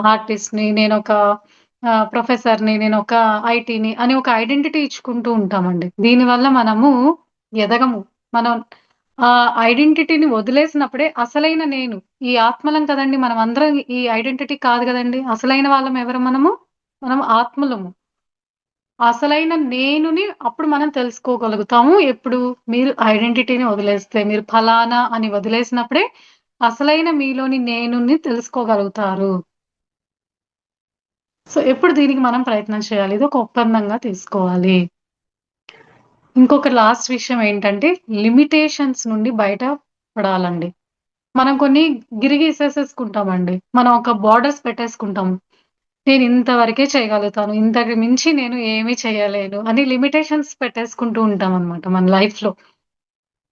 ఆర్టిస్ట్‌ని, నేనొక ప్రొఫెసర్‌ని, నేనొక ఐటీని అని ఒక ఐడెంటిటీ ఇచ్చుకుంటూ ఉంటామండి. దీనివల్ల మనము ఎదగము. మనం ఆ ఐడెంటిటీని వదిలేసినప్పుడే అసలైన నేను. ఈ ఆత్మలం కదండీ! మనమందరం ఈ ఐడెంటిటీ కాదు గదండీ! అసలైన వాళ్ళం ఎవరు మనము? మనం ఆత్మలము. అసలైన నేనుని అప్పుడు మనం తెలుసుకోగలుగుతాము. ఎప్పుడు? మీరు ఐడెంటిటీని వదిలేస్తే, మీరు ఫలానా అని వదిలేసినప్పుడే అసలైన మీలోని నేనుని తెలుసుకోగలుగుతారు. సో, ఎప్పుడు దీనికి మనం ప్రయత్నం చేయాలి. ఇది ఒక ఒప్పందంగా తీసుకోవాలి. ఇంకొక లాస్ట్ విషయం ఏంటంటే, లిమిటేషన్స్ నుండి బయట పడాలండి. మనం కొన్ని గిరిగీసేసేసుకుంటామండి. మనం ఒక బోర్డర్స్ పెట్టేసుకుంటాం. నేను ఇంత వరకే చేయగలుగుతాను. ఇంతకు మించి నేను ఏమి చేయలేను అని లిమిటేషన్స్ పెట్టేసుకుంటూ ఉంటామనమాట మన లైఫ్‌లో.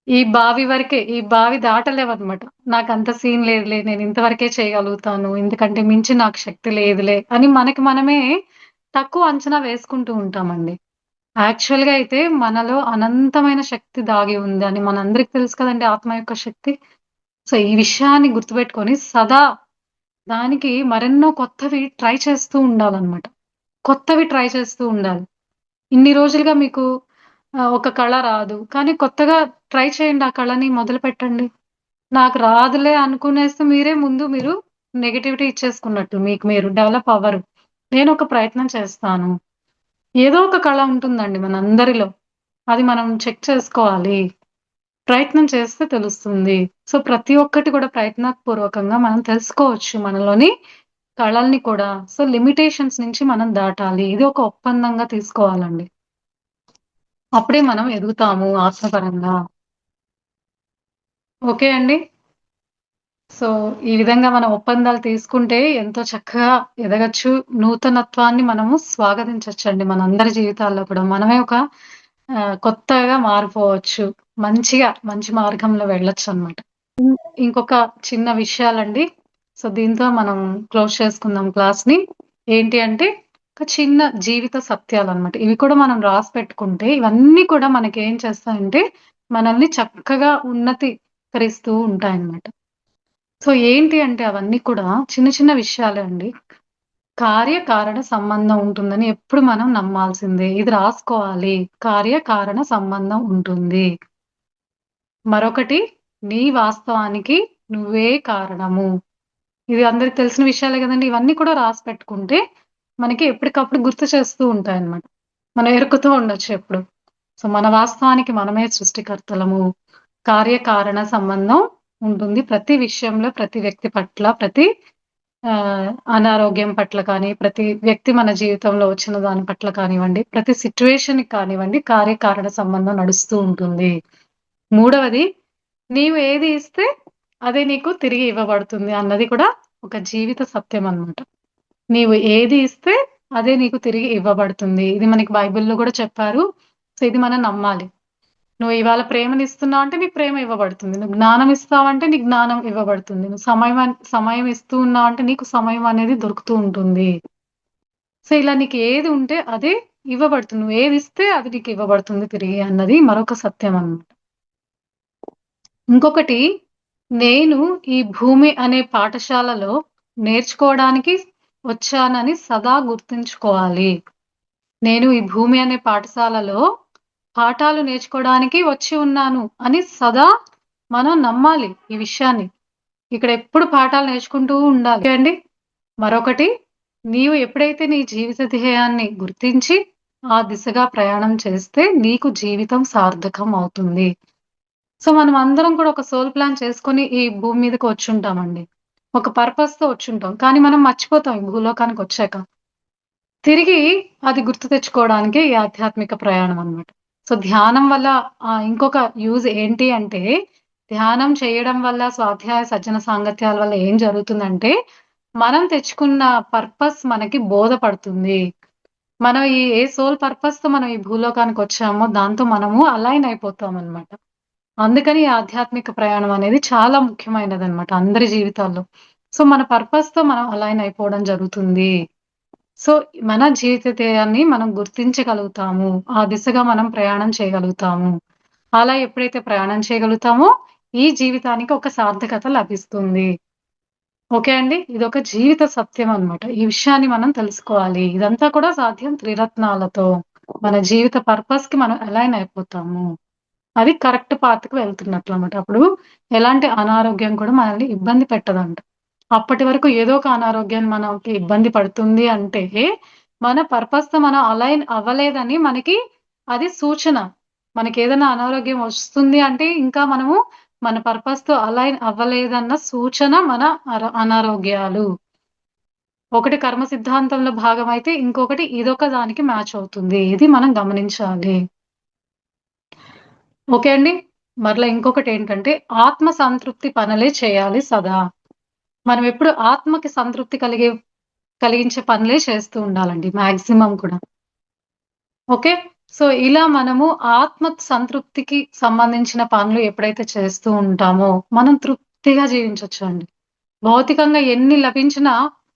ఈ బావి వరకే, ఈ బావి దాటలేమనమాట. నాకంత సీన్ లేదులే. నేను ఇంతవరకే చేయగలుగుతాను. ఇంతకంటే మించి నాకు శక్తి లేదులే అని మనకి మనమే తక్కువ అంచనా వేసుకుంటూ ఉంటామండి. యాక్చువల్‌గా అయితే మనలో అనంతమైన శక్తి దాగి ఉందని మనందరికి తెలుసు కదండీ ఆత్మ యొక్క శక్తి. సో, ఈ విషయాన్ని గుర్తుపెట్టుకొని సదా దానికి మరెన్నో కొత్తవి ట్రై చేస్తూ ఉండాలనమాట. కొత్తవి ట్రై చేస్తూ ఉండాలి. ఇన్ని రోజులుగా మీకు ఒక కళ రాదు. కానీ కొత్తగా ట్రై చేయండి ఆ కళని మొదలుపెట్టండి. నాకు రాదులే అనుకునేస్తే మీరు నెగటివిటీ ఇచ్చేసుకున్నట్టు. మీకు మీరు డెవలప్ అవ్వరు. నేనొక ప్రయత్నం చేస్తాను. ఏదో ఒక కళ ఉంటుందండి మనందరిలో. అది మనం చెక్ చేసుకోవాలి. ప్రయత్నం చేస్తే తెలుస్తుంది. సో, ప్రతి ఒక్కటి కూడా ప్రయత్నపూర్వకంగా మనం తెలుసుకోవచ్చు మనలోని కళల్ని కూడా. సో, లిమిటేషన్స్ నుంచి మనం దాటాలి. ఇది ఒక ఒప్పందంగా తీసుకోవాలండి. అప్పుడే మనం ఎదుగుతాము ఆత్మపరంగా. ఓకే అండి. సో, ఈ విధంగా మనం ఒప్పందాలు తీసుకుంటే ఎంతో చక్కగా ఎదగొచ్చు. నూతనత్వాన్ని మనము స్వాగతించొచ్చండి మనందరి జీవితాల్లో కూడా. మనమే ఒక కొత్తగా మారిపోవచ్చు. మంచి మార్గంలో వెళ్ళొచ్చనమాట. ఇంకొక చిన్న విషయాలండి. సో, దీంతో మనం క్లోజ్ చేసుకుందాం క్లాస్‌ని. ఏంటి అంటే, ఒక చిన్న జీవిత సత్యాలనమాట. ఇవి కూడా మనం రాసిపెట్టుకుంటే, ఇవన్నీ కూడా మనకేం చేస్తాయంటే, మనల్ని చక్కగా ఉన్నతీకరిస్తూ ఉంటాయన్నమాట. సో, ఏంటి అంటే అవన్నీ కూడా చిన్న చిన్న విషయాలే అండి. కార్యకారణ సంబంధం ఉంటుందని ఎప్పుడు మనం నమ్మాల్సిందే. ఇది రాసుకోవాలి. కార్యకారణ సంబంధం ఉంటుంది. మరొకటి నీ వాస్తవానికి నువ్వే కారణము. ఇది అందరికి తెలిసిన విషయాలే గదండీ! ఇవన్నీ కూడా రాసిపెట్టుకుంటే, మనకి ఎప్పటికప్పుడు గుర్తు చేస్తూ ఉంటాయన్నమాట. మనం ఎరుకుతూ ఉండొచ్చు ఎప్పుడు. సో, మన వాస్తవానికి మనమే సృష్టికర్తలము. కార్యకారణ సంబంధం ఉంటుంది. ప్రతి విషయంలో, ప్రతి వ్యక్తి పట్ల, ప్రతి అనారోగ్యం పట్ల కానీ, ప్రతి వ్యక్తి మన జీవితంలో వచ్చిన దాని పట్ల కానివ్వండి, ప్రతి సిట్యుయేషన్‌కి కానివ్వండి, కార్యకారణ సంబంధం నడుస్తూ ఉంటుంది. మూడవది నీవు ఏది ఇస్తే అదే నీకు తిరిగి ఇవ్వబడుతుంది అన్నది కూడా ఒక జీవిత సత్యం అన్నమాట. నీవు ఏది ఇస్తే అదే నీకు తిరిగి ఇవ్వబడుతుంది. ఇది మనకి బైబిల్‌లో గూడా చెప్పారు. సో, ఇది మనం నమ్మాలి. నువ్వు ఇవాళ ప్రేమనిస్తున్నావు అంటే నీకు ప్రేమ ఇవ్వబడుతుంది. నువ్వు జ్ఞానం ఇస్తావంటే నీకు జ్ఞానం ఇవ్వబడుతుంది. నువ్వు సమయం ఇస్తూ ఉన్నావు అంటే నీకు సమయం అనేది దొరుకుతూ ఉంటుంది. సో ఇలా నీకు ఏది ఉంటే అదే ఇవ్వబడుతుంది. నువ్వు ఏది ఇస్తే అది నీకు ఇవ్వబడుతుంది తిరిగి అన్నది మరొక సత్యం అన్నమాట. ఇంకొకటి, నేను ఈ భూమి అనే పాఠశాలలో నేర్చుకోవడానికి వచ్చానని సదా గుర్తుంచుకోవాలి. నేను ఈ భూమి అనే పాఠశాలలో పాఠాలు నేర్చుకోవడానికి వచ్చి ఉన్నాను అని సదా మనం నమ్మాలి ఈ విషయాన్ని. ఇక్కడ ఎప్పుడు పాఠాలు నేర్చుకుంటూ ఉండాలి. ఓకే అండి. మరొకటి, నీవు ఎప్పుడైతే నీ జీవిత ధ్యేయాన్ని గుర్తించి ఆ దిశగా ప్రయాణం చేస్తే నీకు జీవితం సార్థకం అవుతుంది. సో మనం అందరం కూడా ఒక సోల్ ప్లాన్ చేసుకొని ఈ భూమి మీదకి వచ్చుంటామండి. ఒక పర్పస్ తో వచ్చుంటాం. కానీ మనం మర్చిపోతాం ఈ భూలోకానికి వచ్చాక. తిరిగి అది గుర్తు తెచ్చుకోవడానికే ఈ ఆధ్యాత్మిక ప్రయాణం అన్నమాట. సో ధ్యానం వల్ల ఇంకొక యూజ్ ఏంటి అంటే, ధ్యానం చేయడం వల్ల స్వాధ్యాయ సజ్జన సాంగత్యాల వల్ల ఏం జరుగుతుందంటే, మనం తెచ్చుకున్న పర్పస్ మనకి బోధపడుతుంది. మనం ఏ సోల్ పర్పస్ తో మనం ఈ భూలోకానికి వచ్చామో దాంతో మనము అలైన్ అయిపోతాం అన్నమాట. అందుకని ఈ ఆధ్యాత్మిక ప్రయాణం అనేది చాలా ముఖ్యమైనది అన్నమాట అందరి జీవితాల్లో. సో మన పర్పస్ తో మనం అలైన్ అయిపోవడం జరుగుతుంది. సో మన జీవిత ధ్యేయాన్ని మనం గుర్తించగలుగుతాము. ఆ దిశగా మనం ప్రయాణం చేయగలుగుతాము. అలా ఎప్పుడైతే ప్రయాణం చేయగలుగుతామో ఈ జీవితానికి ఒక సార్థకత లభిస్తుంది. ఓకే అండి. ఇదొక జీవిత సత్యం అన్నమాట. ఈ విషయాన్ని మనం తెలుసుకోవాలి. ఇదంతా కూడా సాధ్యం త్రిరత్నాలతో. మన జీవిత పర్పస్ కి మనం అలైన్ అయిపోతాము. అది కరెక్ట్ పాత్‌కి వెళ్తున్నట్లు అన్నమాట. అప్పుడు ఎలాంటి అనారోగ్యం కూడా మనల్ని ఇబ్బంది పెట్టదంట. అప్పటి వరకు ఏదో ఒక అనారోగ్యం మనకి ఇబ్బంది పడుతుంది అంటే, మన పర్పస్‌తో మనం అలైన్ అవ్వలేదని మనకి అది సూచన. మనకేదైనా అనారోగ్యం వస్తుంది అంటే, ఇంకా మనము మన పర్పస్‌తో అలైన్ అవ్వలేదన్న సూచన మన అనారోగ్యాలు. ఒకటి కర్మ సిద్ధాంతంలో భాగమైతే, ఇంకొకటి ఇదొక దానికి మ్యాచ్ అవుతుంది. ఇది మనం గమనించాలి. ఓకే అండి. మరలా ఇంకొకటేంటంటే, ఆత్మ సంతృప్తి పనులే చేయాలి సదా. మనం ఎప్పుడు ఆత్మకి సంతృప్తి కలిగించే పనులే చేస్తూ ఉండాలండి మాక్సిమం కూడా. ఓకే. సో ఇలా మనము ఆత్మ సంతృప్తికి సంబంధించిన పనులు ఎప్పుడైతే చేస్తూ ఉంటామో, మనం తృప్తిగా జీవించొచ్చండి. భౌతికంగా ఎన్ని లభించినా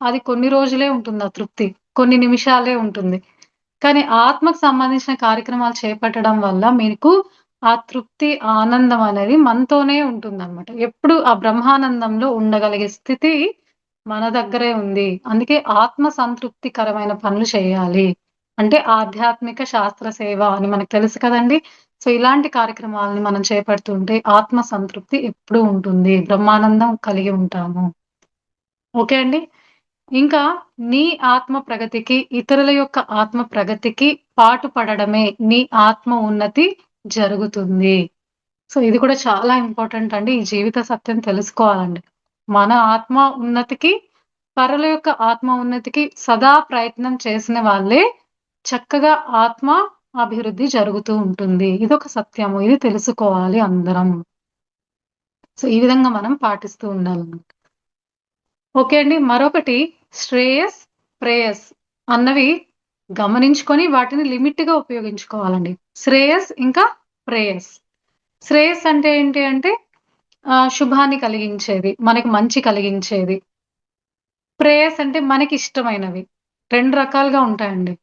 అది కొన్ని రోజులే ఉంటుంది ఆ తృప్తి. కొన్ని నిమిషాలే ఉంటుంది. కానీ ఆత్మకు సంబంధించిన కార్యక్రమాలు చేపట్టడం వల్ల మీకు ఆ తృప్తి, ఆనందం అనేది మనతోనే ఉంటుందన్నమాట. ఎప్పుడు ఆ బ్రహ్మానందంలో ఉండగలిగే స్థితి మన దగ్గరే ఉంది. అందుకే ఆత్మ సంతృప్తికరమైన పనులు చేయాలి. అంటే ఆధ్యాత్మిక శాస్త్ర సేవ అని మనకు తెలుసు కదండీ! సో ఇలాంటి కార్యక్రమాలను మనం చేపడుతుంటే ఆత్మ సంతృప్తి ఎప్పుడూ ఉంటుంది. బ్రహ్మానందం కలిగి ఉంటాము. ఓకే అండి. ఇంకా నీ ఆత్మ ప్రగతికి, ఇతరుల యొక్క ఆత్మ ప్రగతికి పాటుపడడమే నీ ఆత్మ ఉన్నతి జరుగుతుంది. సో ఇది కూడా చాలా ఇంపార్టెంట్ అండి. ఈ జీవిత సత్యం తెలుసుకోవాలండి. మన ఆత్మ ఉన్నతికి, పరుల యొక్క ఆత్మ ఉన్నతికి సదా ప్రయత్నం చేసిన వాళ్ళే చక్కగా ఆత్మ అభివృద్ధి జరుగుతూ ఉంటుంది. ఇదొక సత్యము. ఇది తెలుసుకోవాలి అందరం. సో ఈ విధంగా మనం పాటిస్తూ ఉండాలన్నమాట. ఓకే అండి. మరొకటి శ్రేయస్, ప్రేయస్ అన్నవి గమనించుకొని వాటిని లిమిట్‌గా ఉపయోగించుకోవాలండి. శ్రేయస్ ఇంకా ప్రేయస్. శ్రేయస్ అంటే ఏంటి అంటే శుభాన్ని కలిగించేది, మనకి మంచి కలిగించేది. ప్రేయస్ అంటే మనకిష్టమైనవి. 2 రకాలుగా ఉంటాయండి.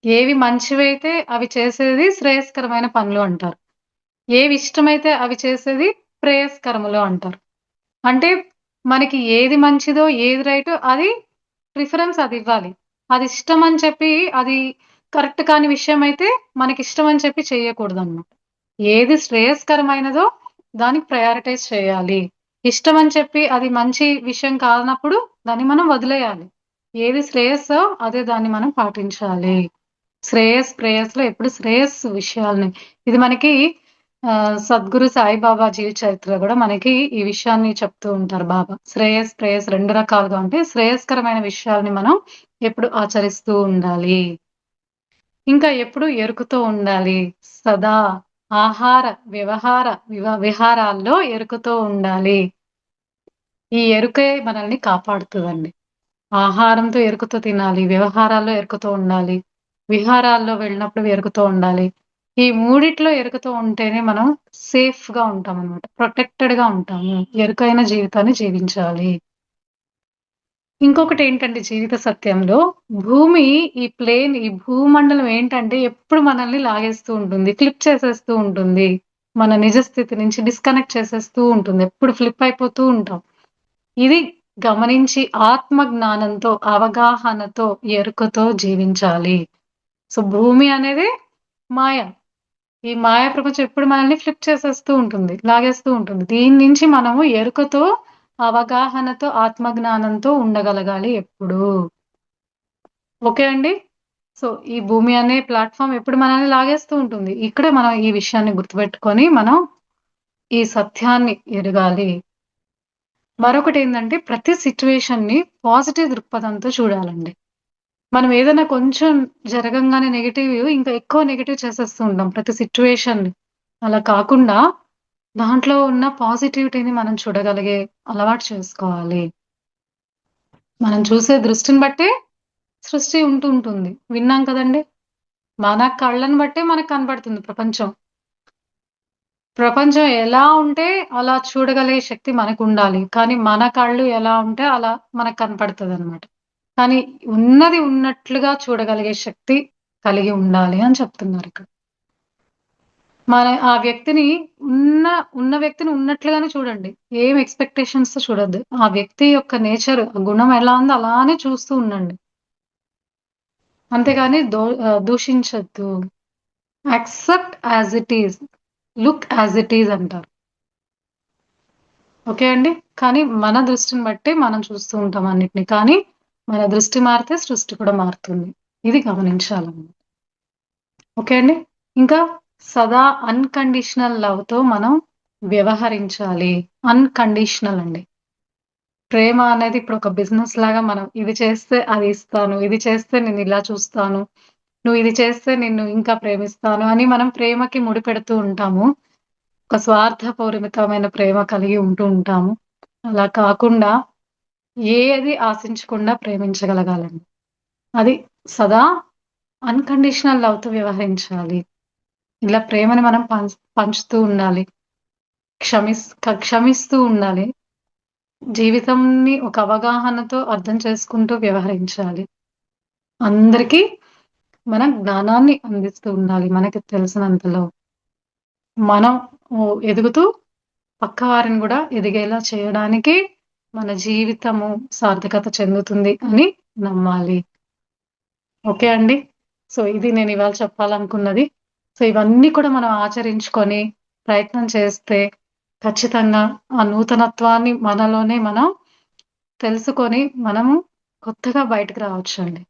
ఏవి మంచివైతే అవి చేసేది శ్రేయస్కరమైన పనులు అంటారు. ఏవి ఇష్టమైతే అవి చేసేది ప్రేయస్కరములు అంటారు. అంటే మనకి ఏది మంచిదో, ఏది రైటో అది ప్రిఫరెన్స్ అదివ్వాలి. అది ఇష్టమని చెప్పి అది కరెక్ట్ కాని విషయమైతే మనకిష్టమని చెప్పి చేయకూడదన్నమాట. ఏది శ్రేయస్కరమైనదో దానికి ప్రయారిటైజ్ చేయాలి. ఇష్టమని చెప్పి అది మంచి విషయం కానప్పుడు దాన్ని మనం వదిలేయాలి. ఏది శ్రేయస్సో అదే దాన్ని మనం పాటించాలి. శ్రేయస్, ప్రేయస్‌లో ఎప్పుడు శ్రేయస్సు విషయాల్ని ఇది మనకి సద్గురు సాయిబాబా జీవిత చరిత్రలో గూడా మనకి ఈ విషయాన్ని చెప్తూ ఉంటారు బాబా. శ్రేయస్, ప్రేయస్ 2 రకాలుగా ఉంటాయి. శ్రేయస్కరమైన విషయాల్ని మనం ఎప్పుడు ఆచరిస్తూ ఉండాలి. ఇంకా ఎప్పుడు ఎరుకుతో ఉండాలి. సదా ఆహార, వ్యవహార విహారాల్లో ఎరుకుతో ఉండాలి. ఈ ఎరుకే మనల్ని కాపాడుతదండి. ఆహారంతో ఎరుకుతో తినాలి. వ్యవహారాల్లో ఎరుకుతో ఉండాలి. విహారాల్లో వెళ్ళినప్పుడు ఎరుకుతో ఉండాలి. ఈ మూడిట్లో ఎరుకతో ఉంటేనే మనం సేఫ్‌గా ఉంటామనమాట. ప్రొటెక్టెడ్‌గా ఉంటాము. ఎరుకైన జీవితాన్ని జీవించాలి. ఇంకొకటేంటంటే జీవిత సత్యంలో భూమి ఈ భూమండలం ఏంటంటే ఎప్పుడు మనల్ని లాగేస్తూ ఉంటుంది. ఫ్లిప్ చేసేస్తూ ఉంటుంది. మన నిజ స్థితి నుంచి డిస్కనెక్ట్ చేసేస్తూ ఉంటుంది. ఎప్పుడు ఫ్లిప్ అయిపోతూ ఉంటాం. ఇది గమనించి ఆత్మ జ్ఞానంతో, అవగాహనతో, ఎరుకతో జీవించాలి. సో, భూమి అనేది మాయ. ఈ మాయా ప్రపంచం ఎప్పుడు మనల్ని ఫ్లిప్ చేసేస్తూ ఉంటుంది. లాగేస్తూ ఉంటుంది. దీని నుంచి మనము ఎరుకతో, అవగాహనతో, ఆత్మజ్ఞానంతో ఉండగలగాలి ఎప్పుడూ. ఓకే అండి? సో, ఈ భూమి అనే ప్లాట్‌ఫార్మ్ ఎప్పుడు మనల్ని లాగేస్తూ ఉంటుంది. ఇక్కడే మనం ఈ విషయాన్ని గుర్తుపెట్టుకొని, మనం ఈ సత్యాన్ని ఎరగాలి. మరొకటేందంటే ప్రతి సిట్యుయేషన్‌ని పాజిటివ్ దృక్పథంతో చూడాలండి. మనం ఏదైనా కొంచెం జరగంగానే నెగెటివ్ ఇంకా ఎక్కువ నెగెటివ్ చేసేస్తూ ఉంటాం ప్రతి సిట్యుయేషన్‌ని. అలా కాకుండా దాంట్లో ఉన్న పాజిటివిటీని మనం చూడగలిగే అలవాటు చేసుకోవాలి. మనం చూసే దృష్టిని బట్టే సృష్టి ఉంటూ ఉంటుంది. విన్నాం కదండీ! మన కళ్ళని బట్టే మనకు కనపడుతుంది ప్రపంచం. ప్రపంచం ఎలా ఉంటే అలా చూడగలిగే శక్తి మనకుండాలి. కానీ మన కళ్ళు ఎలా ఉంటే అలా మనకు కనపడతదనమాట. కానీ ఉన్నది ఉన్నట్లుగా చూడగలిగే శక్తి కలిగి ఉండాలి అని చెప్తున్నారిక్కడ. మన ఆ వ్యక్తిని ఉన్న వ్యక్తిని ఉన్నట్లుగానే చూడండి. ఏం ఎక్స్‌పెక్టేషన్స్‌తో చూడొద్దు. ఆ వ్యక్తి యొక్క నేచర్, ఆ గుణం ఎలా ఉందో అలానే చూస్తూ ఉండండి. అంతేగాని దూషించొద్దు. Accept as it is. Look as it is అంటారు. ఓకే అండి. కానీ మన దృష్టిని బట్టే మనం చూస్తూ ఉంటాం అన్నిటిని. కానీ మన దృష్టి మారితే సృష్టి కూడా మారుతుంది. ఇది గమనించాలన్నమాట. ఓకే అండి. ఇంకా సదా అన్‌కండిషనల్ లవ్‌తో మనం వ్యవహరించాలి. అన్‌కండిషనల్ అండి. ప్రేమ అనేది ఇప్పుడు ఒక బిజినెస్ లాగా మనం ఇది చేస్తే అది ఇస్తాను. ఇది చేస్తే నేనిలా చూస్తాను. నువ్వు ఇది చేస్తే నిన్ను ఇంకా ప్రేమిస్తాను అని మనం ప్రేమకి ముడిపెడుతూ ఉంటాము. ఒక స్వార్థపూరితమైన ప్రేమ కలిగి ఉంటూ ఉంటాము. అలా కాకుండా ఏది ఆశించకుండా ప్రేమించగలగాలండి. అది సదా అన్‌కండిషనల్ లవ్‌తో వ్యవహరించాలి. ఇలా ప్రేమని మనం పంచుతూ ఉండాలి. క్షమిస్తూ ఉండాలి. జీవితంని ఒక అవగాహనతో అర్థం చేసుకుంటూ వ్యవహరించాలి. అందరికీ మన జ్ఞానాన్ని అందిస్తూ ఉండాలి. మనకి తెలిసినంతలో. మనం ఎదుగుతూ పక్కవారిని గూడా ఎదిగేలా చేయడానికి మన జీవితము సార్థకత చెందుతుంది అని నమ్మాలి. ఓకే అండి. సో, ఇది నేనివాళ చెప్పాలనుకున్నది. సో, ఇవన్నీ కూడా మనం ఆచరించుకొని ప్రయత్నం చేస్తే ఖచ్చితంగా ఆ నూతనత్వాన్ని మనలోనే మనం తెలుసుకొని మనము కొత్తగా బయటకు రావచ్చండి.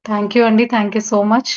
థాంక్ యూ అండి. Thank you so much.